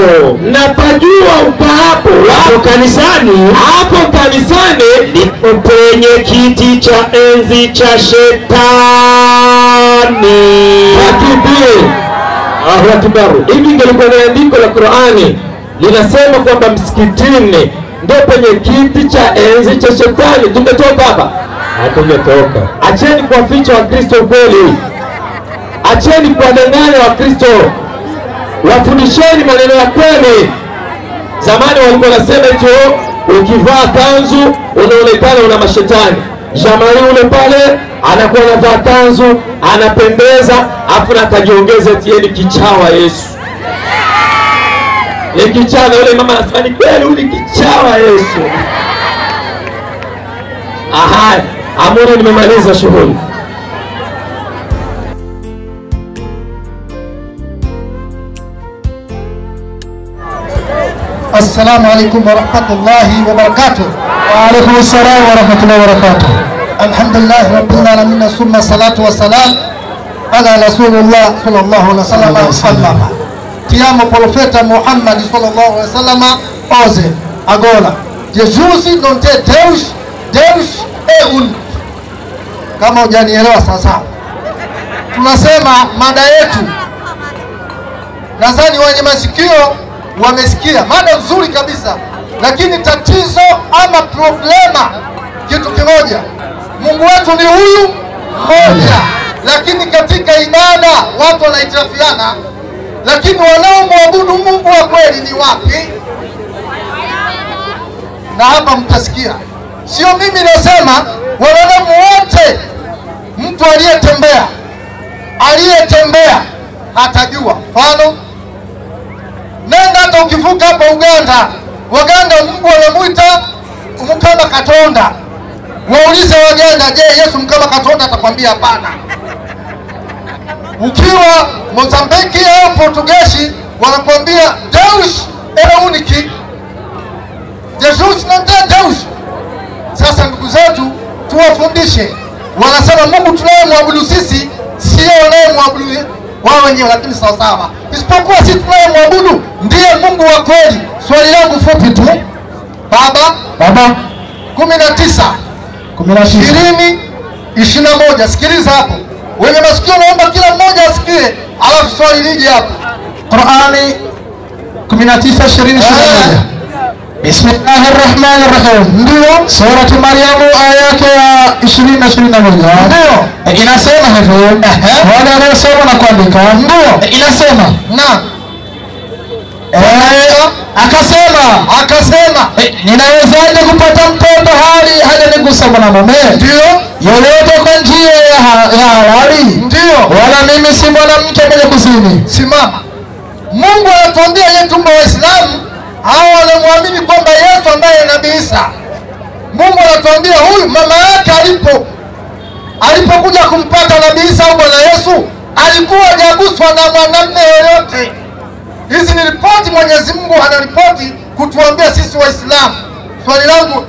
Hapo kanisani. Hapo kanisani ndipo penye kiti cha enzi cha shetani. Takbir. Allahu Akbar. Hivi ngelikuwa ni andiko la Qur'ani linasema kwamba msikitini ndio penye kiti cha enzi cha shetani. Tumetoka hapa? Hatumetoka. Acheni kuwaficha Wakristo ukweli. Acheni kuwadanganya Wakristo. Wafundisheni maneno ya kweli. Zamani walikuwa nasema eti ukivaa kanzu unaonekana una mashetani. Jamani ule pale anakuwa anavaa kanzu, anapendeza, afu na kajiongeza eti yeye ni kichawa Yesu. Yeye kichawa, yule mama anasema ni kweli uli kichawa Yesu. Aha, amuri nimemaliza shughuli. السلام عليكم ورحمة الله وبركاته. وعليكم السلام ورحمة الله وبركاته. الحمد لله رب العالمين ثم الصلاة والسلام على رسول الله صلى الله عليه وسلم. Tiamo profeta Muhammad sallallahu alaihi wasallam oze agora Jesus non te Deus é único. Kama hujanielewa sasa, tunasema mada yetu, nadhani wenye masikio wamesikia mada nzuri kabisa, lakini tatizo ama problema kitu kimoja, Mungu wetu ni huyu mmoja, lakini katika ibada watu wanaitirafiana. Lakini wanaomwabudu Mungu wa kweli ni wapi? Na hapa mtasikia, sio mimi nasema, wanadamu wote, mtu aliyetembea atajua. Mfano, nenda hata ukivuka hapa Waganda Mungu wanamuita Mkama Katonda. Waulize Waganda, je, Yesu Mkama Katonda? Atakwambia hapana. Ukiwa Mozambiki au Portugeshi wanakuambia Deus é único. Jesus não tem Deus. Sasa ndugu zetu tuwafundishe. Wanasema Mungu tunayemwabudu sisi sio anayemwabudu wao wenyewe, lakini sawa sawa. Isipokuwa sisi tunayemwabudu ndiye Mungu wa kweli. Swali langu fupi tu. Baba 19 20 21. Sikiliza hapo. Wenye masikio naomba kila mmoja asikie, alafu swali lije hapo. Qur'ani 19:20. Bismillahirrahmanirrahim. Ndio Surati Maryam aya yake ya 20 na 21. Ndio inasema hivyo. Wale wanaosoma na kuandika. Ndio inasema na akasema ninawezaje kupata mtoto hali hajanigusa mwanamume? Ndio yoyote kwa njia ya halali. Ndio wala mimi si mwanamke mwenye kuzini. Simama. Mungu anatuambia yetu Waislamu hao wanamwamini kwamba Yesu ambaye Nabii Isa. Mungu anatuambia huyu mama yake alipokuja kumpata Nabii Isa au Bwana Yesu alikuwa hajaguswa na mwanamume yoyote. Hizi ni ripoti wakati Mwenyezi Mungu anaripoti kutuambia sisi Waislamu. Swali langu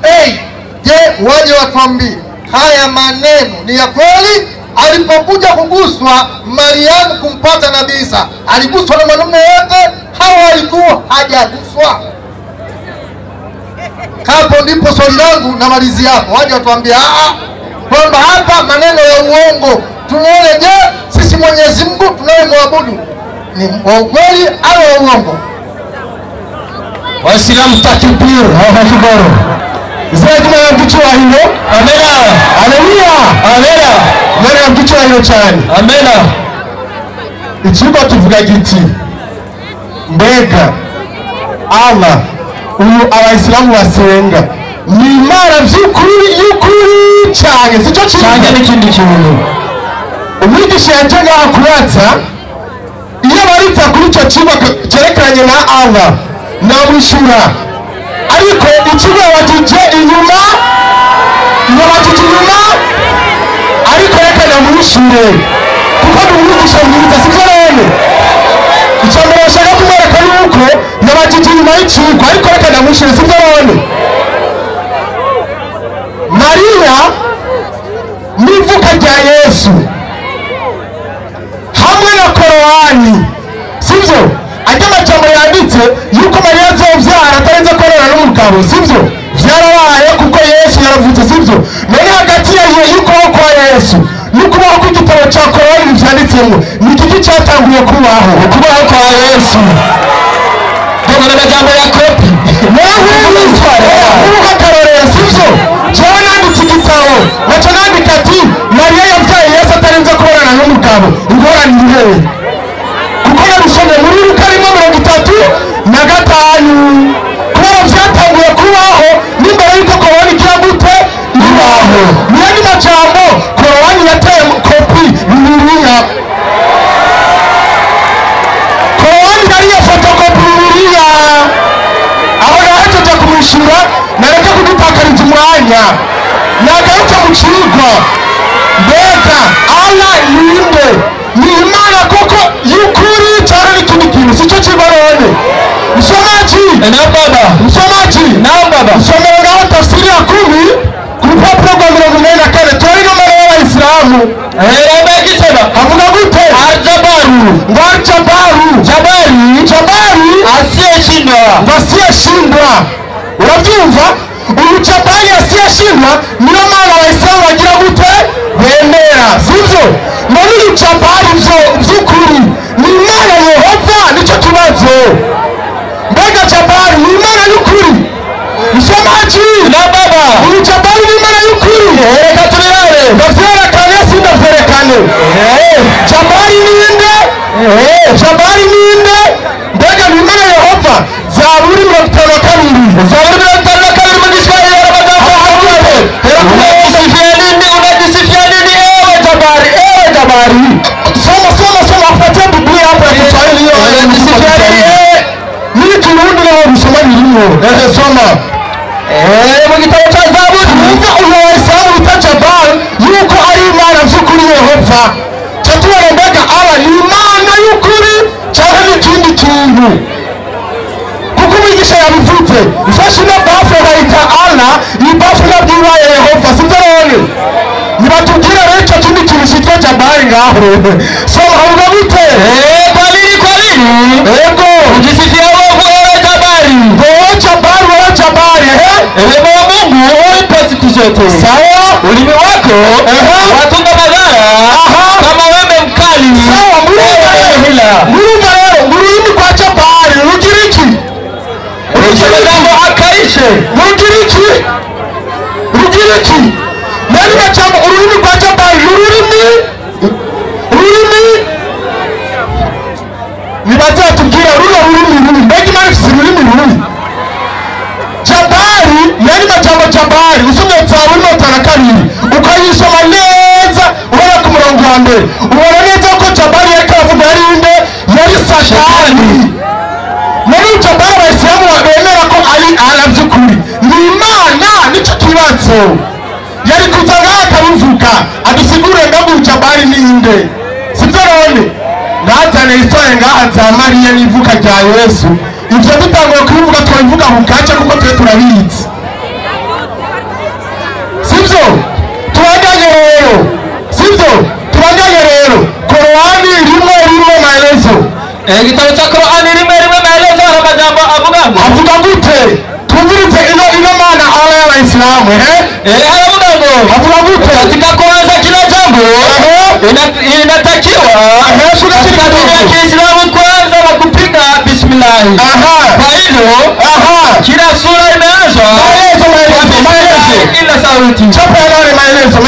je, waje watuambie haya maneno ni ya kweli? Alipokuja kuguswa Mariamu kumpata Nabii Isa, aliguswa na mwanamume yote? Hawa alikuwa hajaguswa? Hapo ndipo swali langu na malizi hapo. Waje watuambie kwamba hapa maneno ya uongo. Tunaone, je, sisi Mwenyezi Mungu tunayemwabudu ni wa ukweli au wa uongo? Waislamu takbir, Allahu zaidi ya kichwa hilo. Amena. Haleluya. Amena. Mwana kichwa hilo cyane. Amena. Ikigo tuvuga giti mbega Allah uyu abayisilamu basenga ni Imana vy'ukuri y'ukuri cyane, sico cyane n'ikindi kintu. Umwigisha yajaga kubaza iyo barita kuri cyo kigo cyerekeranye na Allah namwishura, ariko ikigo batije inyuma ariko reka namwishure kuko n'umwigisha mwiza, sivyo rero icyambere bashaka kumwereka yuko nabajije inyuma y'ikigo, ariko reka namwishure, sivyo rero Maria n'ivuka rya Yesu hamwe na Korowani, sivyo ajya amajambo yanditse yuko Maria azovyara atarenze korora n'umugabo, sivyo vyarabaye kuko Yesu yaravutse, sivyo none hagati y'ukubaho kwa Yesu n'ukubaho kw'igitabo cya Korowani vyanditsemo ni iki cyatanguye kubaho? Ukubaho kwa Yesu Ndio majambo ya kopi. Ukarorera, sivyo jewe nanditse igitabo naco nandika ati Maria yavyaye Yesu atarenze kororana n'umugabo. Ingorane irihe? Kuko nabisomye muri Luka 35 kubera vyatanguye kubaho n'imbere y'uko Korowani igira gute ibaho. Niyo majambo Korowani yateye kopi Bibiliya. Korowani yariye fotokopi Bibiliya. Aho nahejeje kumwishura nareke kudutakariza umwanya nagaruka mu kigo. Mbega Allah yinde ni Imana koko y'ukuri cyane n'ikindi kintu, sico kibarone? Msomaji Na baba. Msomaji Na baba. Msomera ngaho tafsiri ya 10 ku rupapuro rwa 44 twari nomero y'Abayisilamu. Reba kitaba. Havuga gute? Ajabaru. Jabari asiyeshindwa. Urabyumva? Uyu Jabari asiyeshindwa niyo Mana Abayisilamu bagira gute? Bemera, sivyo? None uyu Jabari vy'ukuri ni Imana Yehova? Nico kibazo. Mbega Jabari ni Imana y'ukuri? Msomaji Na baba. uyu Jabari ni Imana y'ukuri? Reka turare. Ndavyerekane sindavyerekane. Jabari ninde? Jabari ninde? Mbega ni Imana Yehova? Zaburi 52. Zaburi 52 mu Kiswahili y'abagabo. Unajisifia nini ewe Jabari? Jabari. Soma afuatia Biblia hapo ya Kiswahili hiyo. Unajisifia nini? Mimi Kirundi leo nisoma nilio. Soma. Mu gitabo cha Zaburi. Mungu unawahesabu ita Jabari yuko ari Imana vy'ukuri Yehova. Chatuwa mbega Allah ni Imana y'ukuri cyangwa n'ikindi kintu? Kuko umwigisha yabivuze mfashe na bafu bayita Allah ni bafu nabwiwa Yehova, sivyo rero? Nibatubwira rero icyo kindi kintu cyitwa Jabari ngaho. Soma havuga gute? Kwa nini? Ego Ujisifia wewe Jabari. Jabari Ewe Mungu uipe siku zote. sawa. Ulimi wako watunga madhara kama wembe mkali. Sawa, murumva rero ururimi kwa Jabari rugira iki? Jambo akaishe. Rugira iki? Nani macamo ururimi kwa Jabari ururimi nibazatubwira rurimi mbega Imana ifise ururimi Jabari nani majambo Jabari usomye Zaburi 52 ukayisoma neza ubona ku murongo wa mbere ubona neza ko Jabari yariko avuga yarinde yari Satani. Muri Jabari Abayisilamu bemera ko ari aravyukuri ni Imana. Nico kibazo yari kuza ngaho akabivuga adusigure ngo Jabari ninde, sivyo rone? Nazane isore ngaha za Mariya n'ivuka rya Yesu ivyo bitango kubivuga twabivuga mukaca kuko twe turabizi sivyo tubandanye rero sivyo tubandanye rero Qur'ani rimwe maelezo igitabo cha Qur'ani rimwe maelezo na majambo avuga gute tuvirize ino maana ala ya Waislamu avuga gute katika kuanza kila jambo inatakiwa katika dini ya Kiislamu kwanza na kupiga bismillah. Kwa hivyo kila sura imeanza ila sauti chapa ile maelezo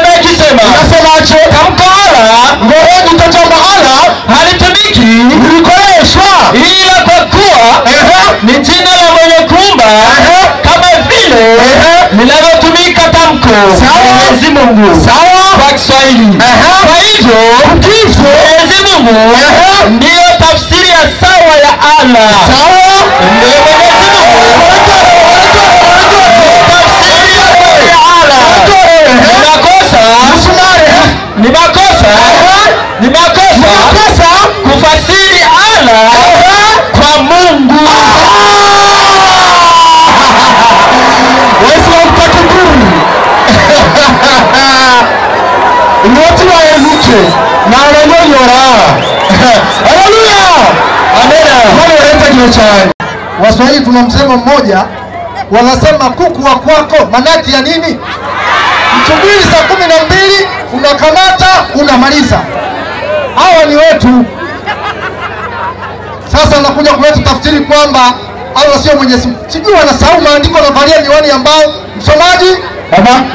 na ikisema inasemaje tamko ala ngoja tutajamba ala halitumiki likoleshwa ila kwa kuwa ni jina la mwenye kuumba kama vile linavyotumika tamko Mwenyezi Mungu kwa Kiswahili. Kwa hivyo Mwenyezi Mungu ndiyo tafsiri ya sawa ya Allah. Ndiyo Mwenyezi Mungu tafsiri ya sawa ya Allah. Ni makosa kufasiri Allah kwa Mungu. Waislamu takiburi Iwati wa eluke na wanonyora haleluya amena wale waleta kile chai. Waswahili tuna msemo mmoja wanasema kuku wa kwako manati ya nini? Msubiri saa 12 unakamata unamaliza. Hawa ni wetu. Sasa nakuja kuleta tafsiri kwamba Allah sio Mwenyezi Mungu. Sijui wanasahau maandiko na valia miwani ambao msomaji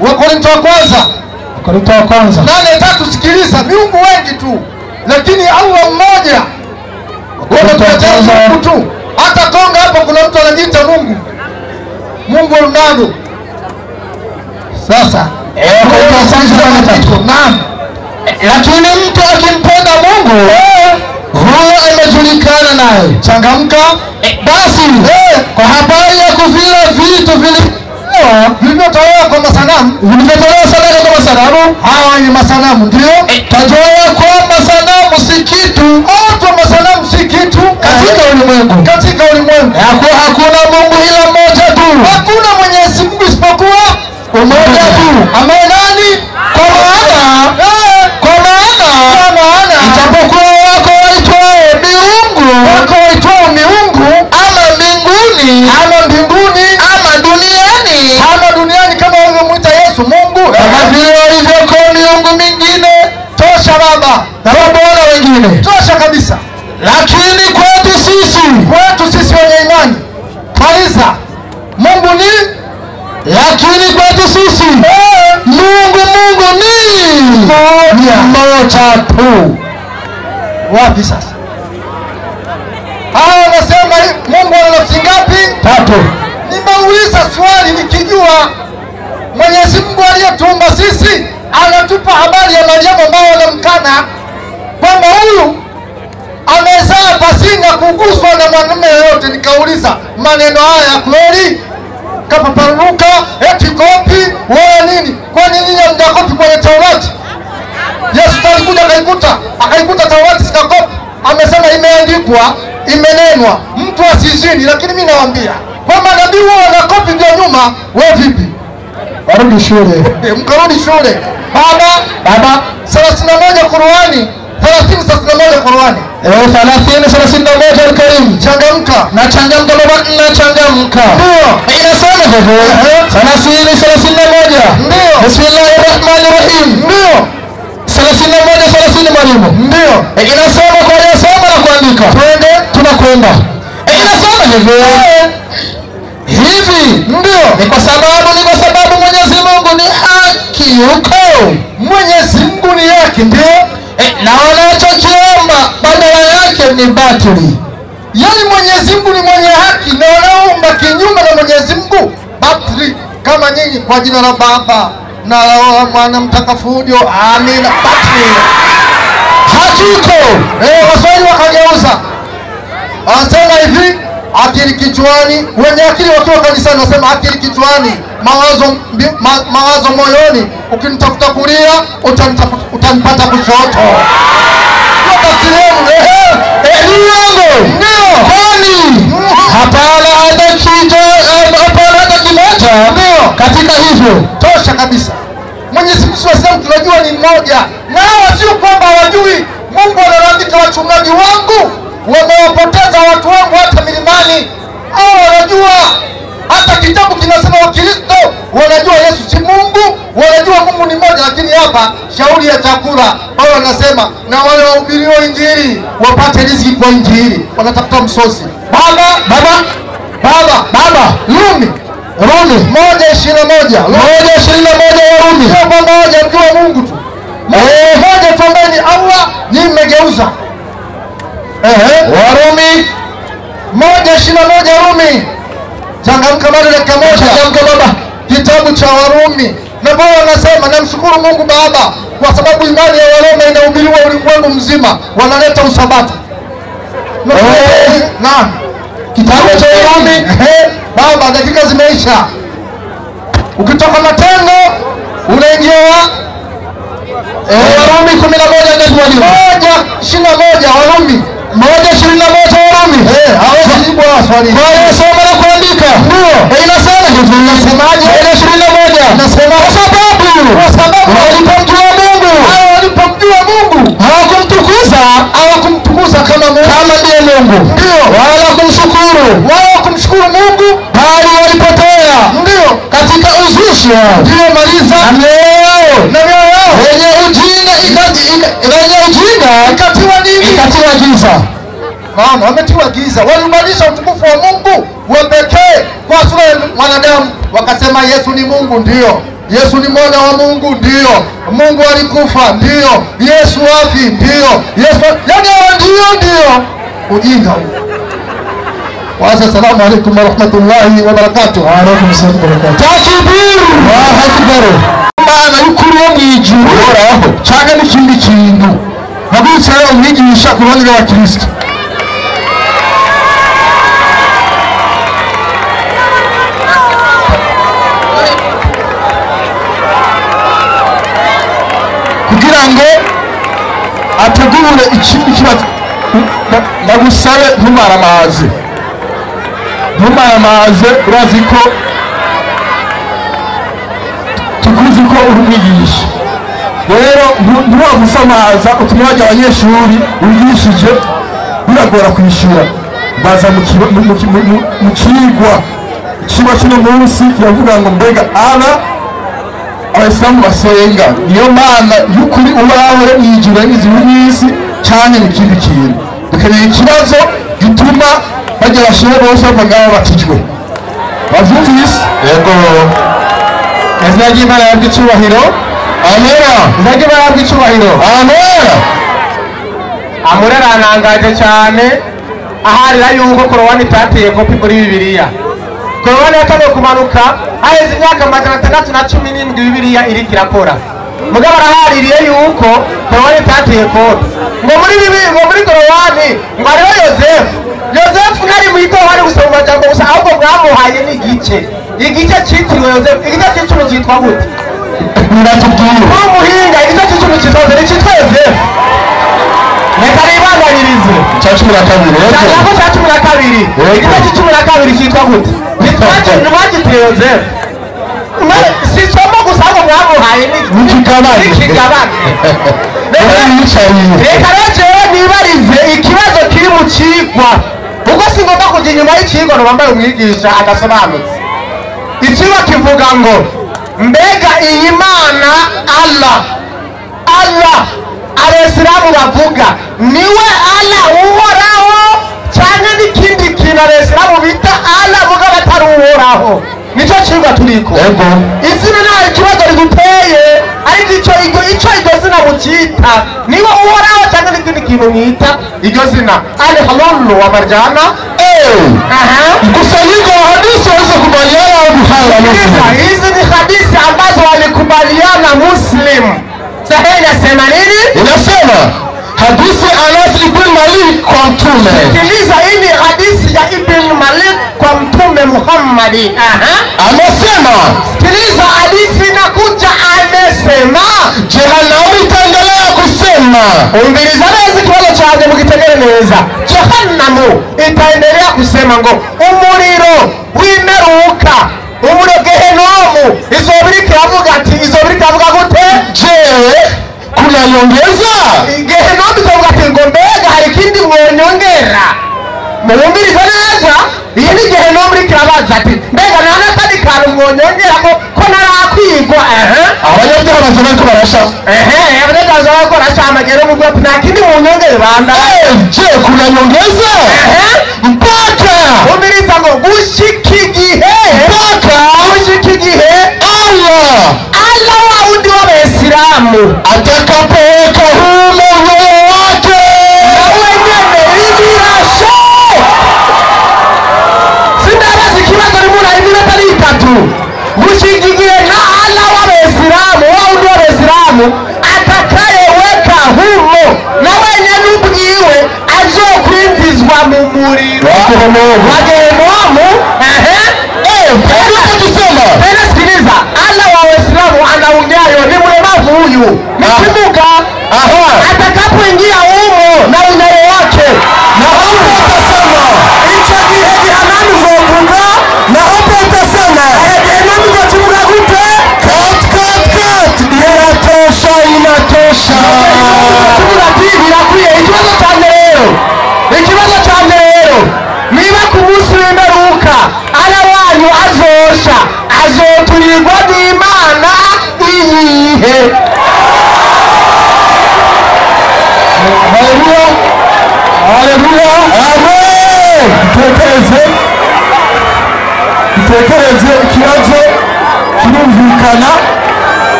wa Korinto wa kwanza 8:3 sikiliza miungu wengi tu lakini Allah mmoja. Wanatuletea Mungu tu. Hata Konga hapo kuna mtu anajiita Mungu Ronaldo. Sasa naam. Lakini mtu akimpenda Mungu huyo amejulikana naye. Changamka. Basi kwa habari ya kuvila vitu vilivyotolewa kwa masanamu, vilivyotolewa sadaka kwa masanamu, hawa ni masanamu ndio. Tajua kwamba sanamu si kitu. Watu masanamu si kitu katika ulimwengu. Hakuna Mungu ila mmoja tu. Hakuna Mwenyezi Mungu isipokuwa mmoja tu. Ambaye nani? Kwa maana ijapokuwa wako waitwao miungu ama mbinguni ama duniani kama walivyomwita Yesu Mungu, kama vile walivyokuwa miungu mingine. Tosha baba na bwana wengine, tosha kabisa. Lakini kwetu sisi wenye imani maliza Mungu ni, lakini kwetu sisi Mungu ni mmoja tu. Wapi sasa? Hawa wanasema Mungu ana nafsi ngapi? 3. Nimeuliza swali nikijua Mwenyezi Mungu aliyetuumba sisi anatupa habari ya Mariamu ambao wanamkana kwamba huyu amezaa pasina kuguswa na mwanamume yoyote. Nikauliza maneno haya ya kweli? Kapaparuka eti kopi wala nini? Kwani nini mnakopi kwenye Taurati? Yesu alikuja akaikuta Taurati sika kopi. Amesema imeandikwa, imenenwa mtu asizini. Lakini mimi nawaambia kwamba nabii wao anakopi ndio nyuma. Wewe vipi? Warudi shule. Mkarudi shule. Baba 31 Qur'ani 30:31 Qur'ani. 30:31 Al-Karim. Changamka. Na changamka baba, na changamka. Ndio. Inasema hivyo. 30:31. Ndio. Bismillahirrahmanirrahim. Ndio. 31:30 mwalimu. Ndio. Inasema kwa yasoma na kuandika. Twende tunakwenda. Inasema hivyo. Hivi ndio ni kwa sababu Mwenyezi Mungu ni haki huko. Mwenyezi Mungu ni haki ndio. Na wanachokiomba badala yake ni batili. Yaani Mwenyezi Mungu ni mwenye haki na wanaomba kinyume na Mwenyezi Mungu batili. Kama nyinyi kwa jina la Baba na la Mwana Mtakatifu. Amina. Batili. Hakiko. Waswahili wakageuza. Anasema hivi, akili kichwani. Wenye akili wakiwa kanisani wanasema akili kichwani, mawazo moyoni. Ukinitafuta kulia utanipata kushoto. Kwa tafsiri yenu ndio. Hapana hata kimoja. Ndio. Katika hivyo tosha kabisa. Mwenyezi Mungu Waislamu tunajua ni mmoja. Na sio kwamba hawajui. Mungu analalamika wachungaji wangu wamewapoteza watu wangu hata milimani. Hao wanajua. Hata kitabu kinasema Wakristo wanajua Yesu si Mungu, wanajua Mungu ni mmoja, lakini hapa shauri ya chakula wao wanasema na wale wahubiriwa injili wapate riziki kwa injili, wanatafuta msosi. Baba Rumi 1:21 Warumi. Sio kwamba hawajamjua Mungu tu. Moja tu ambaye ni Allah ni mmegeuza. Warumi 1:21 Warumi. Changamka bado dakika moja. Changamka baba. Kitabu cha Warumi. Na Bwana anasema namshukuru Mungu Baba kwa sababu imani ya Waroma inahubiriwa ulimwengu mzima. Wanaleta usabato. Naam. Kitabu cha Warumi. Baba dakika zimeisha. Ukitoka Matendo unaingia Warumi 11:21 Warumi 1:21 Warumi. Hawezi jibu swali. Kwa hiyo soma na kuandika. Ndio. Inasema hivi. Inasemaje? 1:21. Inasema kwa sababu walipomjua Mungu. Walipomjua Mungu. Hawakumtukuza kama Mungu. Kama ndiye Mungu. Ndio. Wala kumshukuru Mungu. Bali walipotea. Ndio. Katika uzushi wao. Ndio maliza. Na mioyo yao. Wenye ujinga ikatiwa nini? Ikatiwa giza. Maana wametiwa giza. Walibadilisha utukufu wa Mungu wa pekee kwa sura ya mwanadamu. Wakasema Yesu ni Mungu. Ndio. Yesu ni mwana wa Mungu. Ndio. Mungu alikufa. Ndio. Yesu wapi? Ndio. Yesu ndio. Ujinga huu. Assalamu alaikum warahmatullahi wabarakatuh. Wa alaikum assalam wa barakatuh. Takbir. Allahu akbar. Mana yukuru mwijuru horaho cyangwa n'ikindi kintu nabutse umwigisha kubanira wa Kristo. Kugira ngo ategure ikindi kibazo nagusabe ntumaramaze urazi ko tukuzi ko urumwigisha rero ntuwagusamaza utumwaje abanyeshuri wigishije biragora kwishura baza mu kigwa kino munsi yavuga ngo mbega abayisilamu basenga niyo mana y'ukuri ubaho yijura n'izibisi cyane n'ikindi kintu dukeneye ikibazo gituma bajya bashira bose bavanga batijwe bavyumvise. Yego ezina ry'Imana yabw'icyubahiro. Amena. Ezina ry'Imana yabw'icyubahiro. Amena. Amurera anangaje cyane aharira yuko Korowani itateye kopi muri Bibiliya. Korowani yataniye kumanuka haheze imyaka 617 Bibiliya iri kirakora. Mugabo arahaririye yuko Korowani itateye kopi. Ngo muri Korowani ngo ariho Yosefu nari mwito wari gusoma amajambo gusa ahubwo mwamuhaye n'igice cyitiriwe Yosefu. Igice cy'icumi cyitwa gute? Muratubwira umuhinga igice cy'icumi cyitwa Yosefu. Reka ribanganirize cya 12 igice cy'12 cyitwa gute? Ntibagitiriwe Yosefu. Si somo gusa ahubwo mwamuhaye n'ikigabane. Reka rero nibarize ikibazo kiri mu kigwa. Ubwo singomba kujya inyuma y'ikigwa no bambaye umwigisha adasobanutse. Ikigo kivuga ngo mbega iyi Mana Allah Abisilamu bavuga niwe Allah uhoraho cyane n'ikindi kintu Abisilamu bita Allah vuga batari uhoraho. Nico kigwa turiko. Yego. Izina nta kibazo riguteye ariko ico iryo zina mukita niwe uhoraho cyane n'ikindi kintu mwita iryo zina al-halul wa marjana. Kusanyiko hadithi waweza kubaliana au Bukhari. Hizi ni hadithi ambazo walikubaliana Muslim. Sahihi inasema nini? Inasema hadithi Anas ibn Malik kwa Mtume. Sikiliza, hii ni hadithi ya Ibn Malik kwa Mtume Muhammad. Amesema, sikiliza hadithi inakuja, amesema jehanamu itaendelea kusema anasema, umviriza neza ikibazo cyanjye mugitegere neza. Jehanamu itaendelea kusema ngo umuriro w'imperuka, umuriro Gehenomu izobirika iravuga ati, izobirika iravuga gute? je kuna nyongeza? Gehenomu izovuga ati ngo mbega hari ikindi mwonyongera? Muwumviriza neza, iyi ni Gehenomu iriko irabaza ati mbega nta n'akandi kantu mwonyongera ko narakwigwa? Abanyabyaha baza bariko barasha, abanyabyaha bariko barasha amagero mu bwoko, nta kindi mwonyongere banda? je kuna nyongeza? Mpaka umviriza ngo gushika igihe, mpaka gushika igihe Allah wa undi w'Abayisilamu atakapoweka humo roho wake, nawe nyene ibirashe. Sindabaza ikibazo rimura iminota n'itatu. Gushika igihe na Allah w'Abayisilamu, wa undi w'Abayisilamu atakayeweka humo, nawe nyene ubwiwe azokwinjizwa mu muriro wa Gehenomu. Tena sikiliza, Allah wa Waislamu anaunyayo ni mlemavu huyu, ni kimuga. Atakapoingia humo na unyayo wake, na hapo utasema icho gihe Jehanamu zovuga, na hapo utasema Jehanamu zovuga gute? kat inatosha, inatosha. Birakwiye. Ikibazo cyane rero, niba ku munsi w'imperuka Allah wanyu azosha, azoturirwa n'Imana iyihe? Haleluya, haleluya, amen. Dutekereze ikibazo kirumvikana.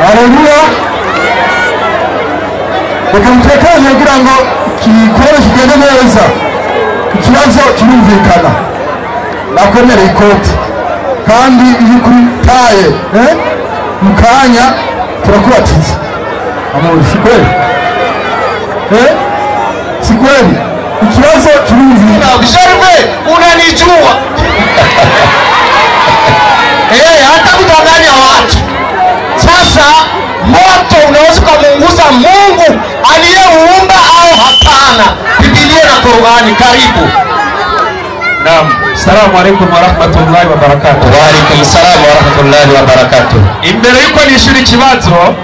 Haleluya, reka mutekereze kugira ngo ikikorwa kigende neza. Ikibazo kirumvikana, nakwemereye ikoti kandi iri kuri taye, mu kanya turakubatiza. Amor, si kweli? Si kweli? Ikibazo kirumvikana. Observe, unanijua. Hata kudanganya watu. Sasa moto unaweza kumuunguza Mungu aliyeumba au hapana? Biblia na Qur'ani. Karibu. Naam. Assalamu alaikum wa rahmatullahi wa barakatuh. Wa alaikum salam wa rahmatullahi wa barakatuh. Imbere yuko nishura ikibazo,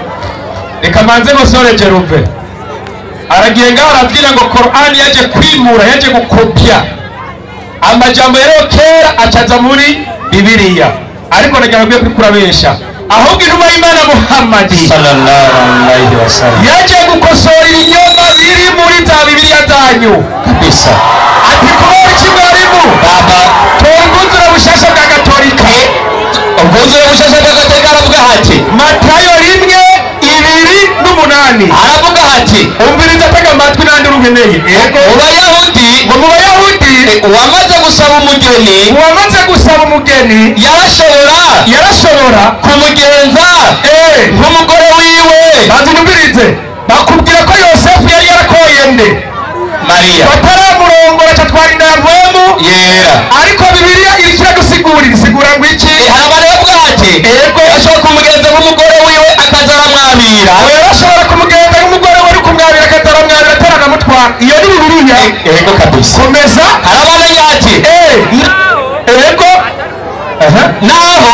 reka manze ngosore Jeruve. Aragiye ngaho arabwira ngo Qur'ani yaje kwimura, yaje gukopya amajambo rero kera acaza muri Bibiliya, ariko nagira ngo kurabesha, ahubwo intumwa y'Imana Muhammad sallallahu alaihi wasallam yaje gukosora ibinyoma biri muri za Bibiliya zanyu kabisa. ati kubera iki mwarimu Baba tonguzura bushasha bwa Gatolika, ubwuzure bushasha bwa Gatolika aravuga hati Matayo 1:8 aravuga hati, umviriza tega amatwi nandi urugeneye. mu Bayahudi, mu Bayahudi uwamaze gusaba umugeni yarashobora kumugenza nk'umugore wiwe. bazumvirize bakubwira ko Yosefu yari yarakoye nde? Mariya. bataramurongora cyatwara inda yavuyemo yera, ariko Bibiliya irikira gusigurira, isigura ngo iki? harabana bavuga hati ashobora kumugenza nk'umugore wiwe akaza aramwabira. yarashobora kumugenza nk'umugore we ari kumwabira akataramwabira ataranamutwara. iyo ni Bibiliya. Ego kabisa. komeza. harabana yati ego naho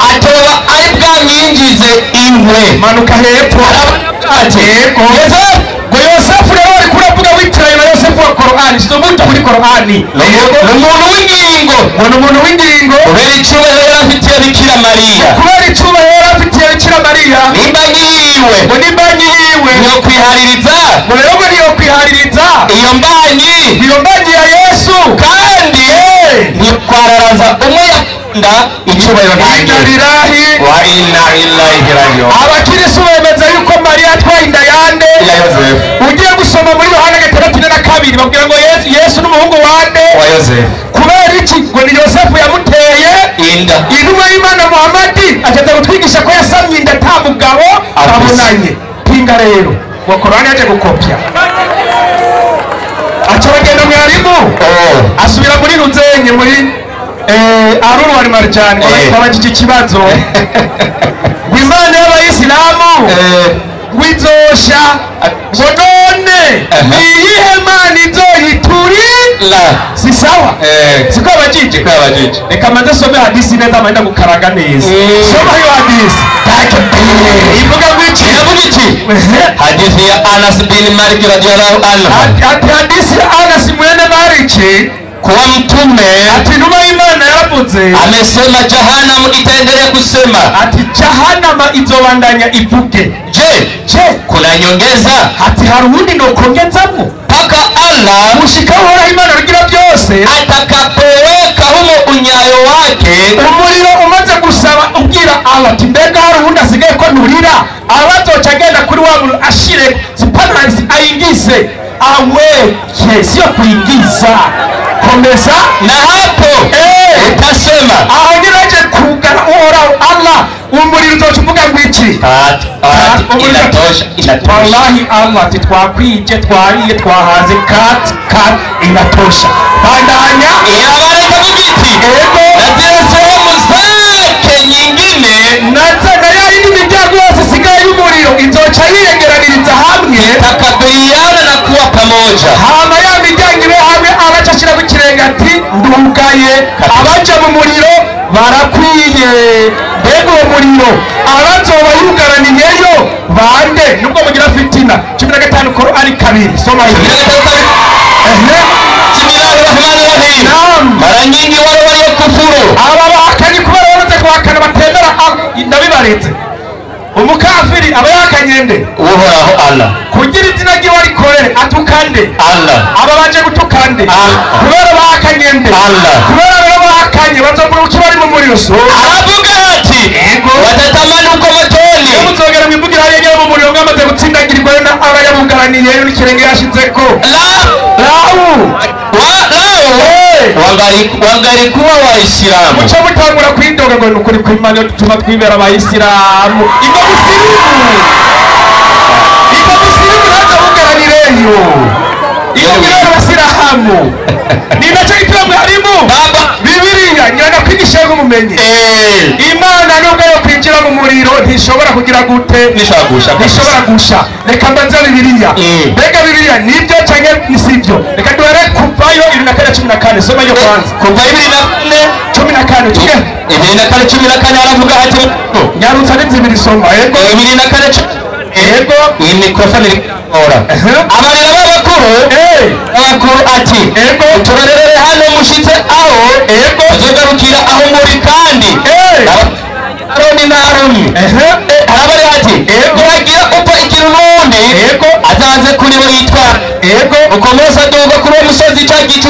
atoba ari bwamwinjize inkwe. manuka hepfo. ati ngo Yosefu rero ari kuravuga witiranye na Yosefu wa Qur'ani, sizomuta kuri Qur'ani. umuntu w'ingingo, umuntu w'ingingo kubera icyubahiro yari afitiye Bikira Mariya, kubera icyubahiro yari afitiye Bikira Mariya, n'imbanyi yiwe ngo n'imbanyi yiwe niyo kwihaririza, ngo rero ngo niyo kwihaririza iyo mbanyi ya Yesu, kandi ntitwararaza umwe yakunda icyubahiro ntangire. Wa inna lillahi raji'un. abakirisu bemeza yuko Mariya atwaye inda yande ya Yosefu. ugiye gusoma muri Yohana 6:2 babwira ngo Yesu n'umuhungu wande wa Yosefu. kubera iki? ngo ni Yosefu yamuteye inda. intumwa y'Imana Muhammad ajaza gutwigisha ko yasamye inda nta mugabo abonanye. pinga rero ngo Qur'ani yaje gukopya, aca bagenda mwarimu asubira muri Ruzenye muri Aruru wari Marjani babajije ikibazo Imana y'Abayisilamu wizosha ngo none niyihe mana izoyiturira si sawa siko abajije reka maze some hadisi neza amenda gukaraga neza soma hiyo hadisi ivuga gwiki hadithi ya Anas bin Malik radhiyallahu anhu hadisi ya Anas mwene Malik kuwa mtume ati numa Imana yaravuze amesema jahannam itaendelea kusema ati jahannama izobandanya ivuge je kuna nyongeza ati harundi no kongezamo paka Allah mushikaho Imana rugira byose atakapoweka humo unyayo wake umuriro umaze gusaba ubwira Allah ati mbega harundi asigaye ko nurira abazoca agenda kuri wabulu ashire zipanansi ayingize aweke sio kuingiza komeza na hapo utasema aho nyiraje kugana uhoraho Allah umuriro uzocuvuga ngwiki inatosha wallahi Allah titwakwije twariye twahaze kat inatosha bandanya yabareka mugiti na zile sehemu zake nyingine nataka yindi miryango yose sigaye y'umuriro izoca yiyegeraniriza hamwe takabiliana na kuwa pamoja hama ya miryango ibe hamwe abacashira kukirenga ati ndugaye abaja mu muriro barakwiye mbega uwo muriro abazoba yugaraniyeyo bande nubwo mugira fitina 15 Qur'ani kabiri soma hiyo Bismillahirrahmanirrahim. Mara nyingi wale waliokufuru aba bahakanye kuba bamaze kuhakana batembera ndabibaretse umukafiri aba yakanyende uhoraho Allah kugira izina ryiwe rikorere atukande Allah aba baje gutukande kubera bahakanyende Allah kubera rero bahakanye bazobura uko bari mu muriro so aravuga ati watatamani uko motoni muzogera mwivugira yegera mu muriro ngamaze gutsindagirirwa na abayabugaraniye n'ikirenge yashizeko wangalikuwa Waislamu muco mutangura kwidoga ngo nukuri kw'Imana tuma twibera Abayisilamu igo musirimu naza bugaranireyo iyo birero Abasilamu ni nacyo gituma mwarimu Bibiliya nyana kwigisha ngo mumenye Imana nubwo yo kwinjira mu muriro ntishobora kugira gute ntishobora gusha reka mbanza Bibiliya mbega Bibiliya nibyo canke nisivyo reka duhere kuvayo 14 soma yo kwanza kuva 14 tuge 14 aravuga ati nyarutsa n'izibiri soma yego 14 yego iyi mikrofone ora amarira abakuru ati turarerere hano mushitse aho tuzogarukira aho muri kandi Aroni na Aroni arabari ati uragira upa ikirundi azaze kuri bo yitwa ukomeza duga kuri umusozi cyagicu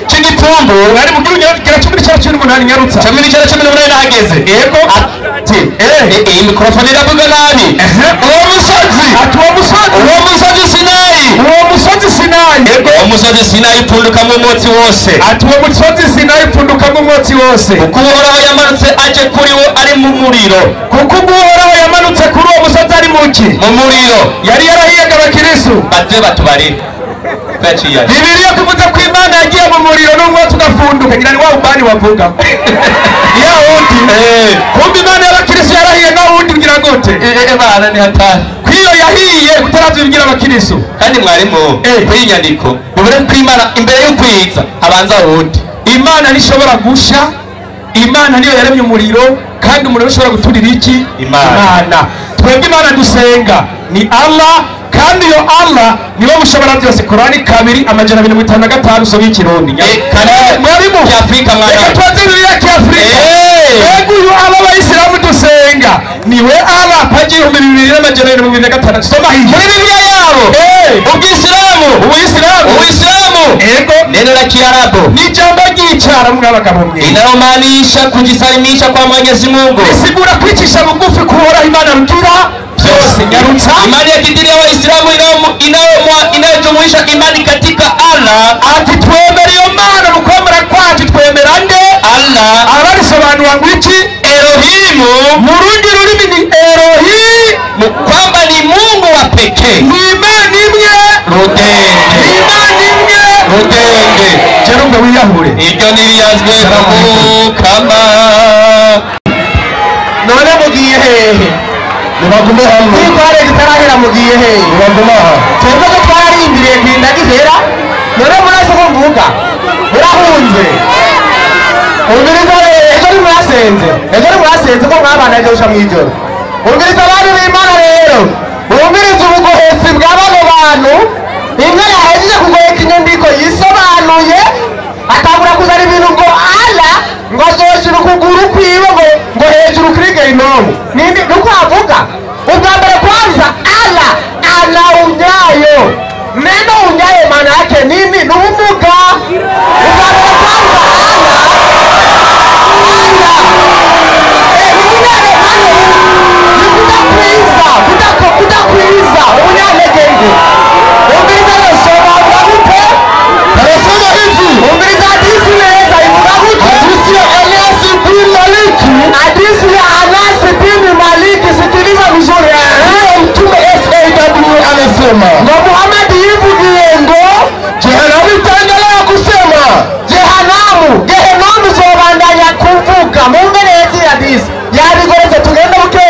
cy'igipfumbu ari mu gihugu kira 18 nyarutsa 18 hageze ati iyi mikrofone iravuga nabi uwo musozi Sinayi umusozi Sinayi pfundukamwe umwotsi wose ati uwo musozi Sinayi pfundukamwe umwotsi wose kuko uhoraho yamanutse aje kuri wo ari mu muriro kuko uhoraho yamanutse kuri uwo musozi ari muki mu muriro yari yarahiyaga abakirisu batubari Bibiliya kuvuze ko Imana yagiye mu muriro n'umwotsi ugafunduka ngira ni wa ubani wavuga ya wundi kumbe Imana y'abakirisu yarahiye na wundi ngira gute Imana ni hatari kwiyo yahiye kutarazibigira abakirisu kandi mwarimu kuri nyandiko bubure ko Imana imbere yo kwiza abanza wundi Imana nishobora gusha Imana niyo yaremye umuriro kandi umuriro ushobora guturira iki Imana twebwe Imana dusenga ni Allah kandi yo Allah niwe mushobora byose Qur'ani 2:55 so y'ikirundi mwarimu cy'Afrika mwana twaze Bibiliya cy'Afrika yego uyu Abayisilamu dusenga niwe Allah paji 2:55 soma hiyo muri Bibiliya yabo Uislamu yego neno la Kiarabu ni jambo ry'icyara mwabagabo mwe inamaanisha kujisalimisha kwa Mwenyezi Mungu isigura kwicisha bugufi kuhora Imana rugira byose nyarutsa imani ya kidini ya Waislamu inayojumuisha imani katika Allah ati twemera iyo Mana mukomera kwacu twemera nde Allah abarisobanura ngwiki Elohimu mu rundi rurimi ni Elohim kwamba ni Mungu wa pekee ni Imana imwe rudende jerumbe wiyahure iryo niriyazwe kama none mugiye hehe nibagume hamwe nitware gitarahera mugiye he nibagume aha twebwe ko twararindiriye kwinda gihera none muraze ko mvuga murahunze umviriza ejo ni mwasenze ko mwabana ejo usha mwijoro umviriza abantu b'Imana rero umviriza ubugohesi bwa bano bantu imwe yahejeje kugoheka inyandiko yisobanuye atangura kuzana ibintu ngo ala ngo azoshira ukuguru kwiwe ngo hejuru kuri Gehinomu nuko avuga ubwa mbere kwanza ala unyayo neno unyayo maana yake nini? Ni ubumuga. Ubwa mbere kwanza kudakwiza umunyanegenge umviriza yosoma avuga gute? Arasoma hivi umviriza hadisi neza ivuga gute? Hadisi ya Anas bin Malik, hadisi ya Anas bin Malik, sikiliza vizuri. Mtume SAW anasema na Muhammad yivugiye ngo jehanamu itaendelea kusema Gehinomu zobandanya kuvuga mumberezi ya hadisi yabigoreze tugenda buke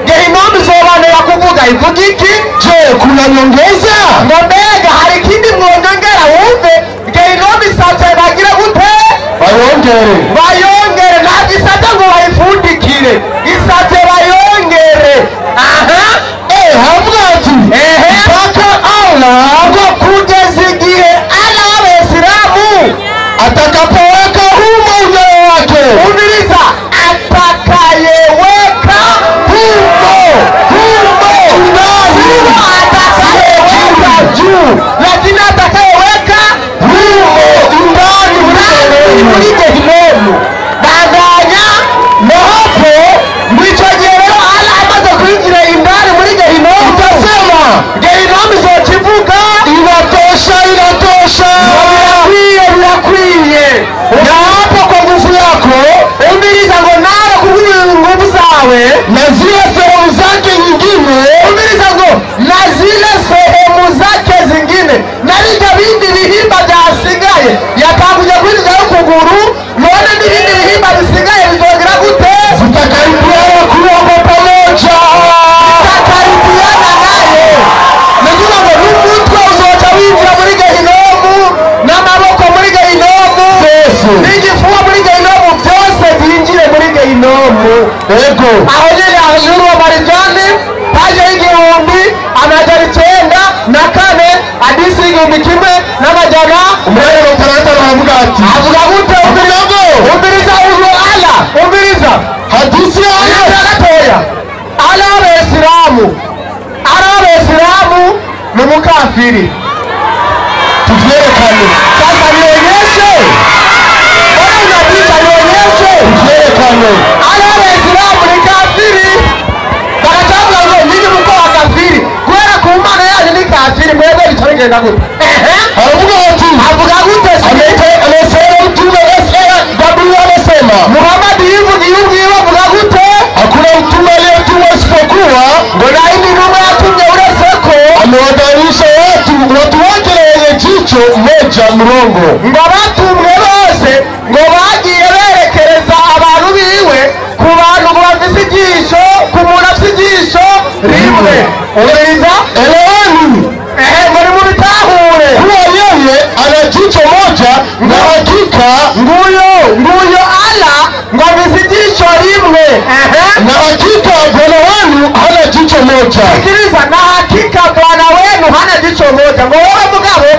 Gehinomu zobandanya kuvuga ivuga iki? Je, kuna nyongeza? Ngo mbega hari ikindi mwongera wumve Gehinomu isate bagira gute? Bayongere ntabwo isate ngo bayifundikire isate bayongere. Havuga ati mpaka Allah ngo kugeza igihe Allah w'Abayisilamu atakapoweka humo unyayo wake. Umviriza, atakayeweka humo ndani, atakayeweka juu, lakini atakayeweka humo ndani muri Gehinomu. Baganya na hapo mwicho rero Allah amaze kwinjira indani muri Gehinomu, utasema Gehinomu izokivuga inatosha. Birakwiye na hapo kwa nguvu yako umbiliza ngo nawe kuvuga nguvu zawe na zile sehemu zake nyingine, umbiliza ngo na zile sehemu zake zingine na vita bindi bihimba byasigaye yatanguye kwinjira ukuguru none n'ibindi bihimba bisigaye bizongera gute? Zitakaribiana kuwa pamoja, zitakaribiana naye. Najua ngo n'umutwe uzoca winjira muri Gehinomu n'amaboko muri Gehinomu n'igifuwa muri Gehinomu, byose byinjire muri Gehinomu. Ego aho nyine hajuru wa Marijani paje 1904 hadisi 1164 avuga ati avuga gute? Umviriza uyu ala, umviriza hadisi ya gatoya. Ala Waislamu ni mukafiri. Tuvyerekane sasa, nionyeshe bwana unapita, nionyeshe tuvyerekane. Ala Waislamu ni kafiri, bakatanga ngo nyinyi mko wakafiri kwera ku Mana yanyu ni kafiri, mwebwe bitarigenda gute? Avuga ati avuga gute? Amesema mtume SAW anasema Muhammad yivugiye avuga gute? Hakuna mtume aliyetumwa isipokuwa ngo naindi numa yatumye uretse ko amewadarisha watu wote wenye jicho moja mrongo. Ngo abatumwe bose ngo bagiye berekereza abantu biwe ku bantu bafise ijisho, ku muntu afise ijisho rimwe. Umviriza elewani muri mu bitahure kuwa yeye ana jicho moja na hakika nguyo Allah ngo afise ijisho rimwe na hakika Bwana wenu hana jicho moja. Sikiliza, na hakika Bwana wenu hana jicho moja. Ngo wewe mugabo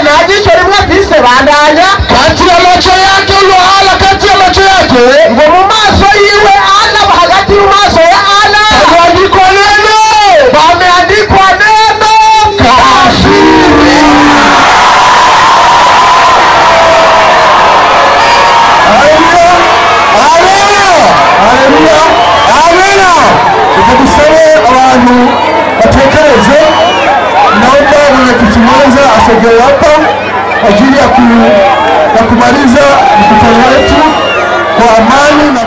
na jicho rimwe afise bandanya kati ya macho yake ulo Allah, kati ya macho yake ngo mu maso yiwe Allah, hagati mu maso ya Allah bameandikwa neno kafiri. Amina. Tukusabe abantu batekereze, naomba mwenyekiti mwenza asogee hapa ajili ya kumaliza mkutano wetu kwa amani na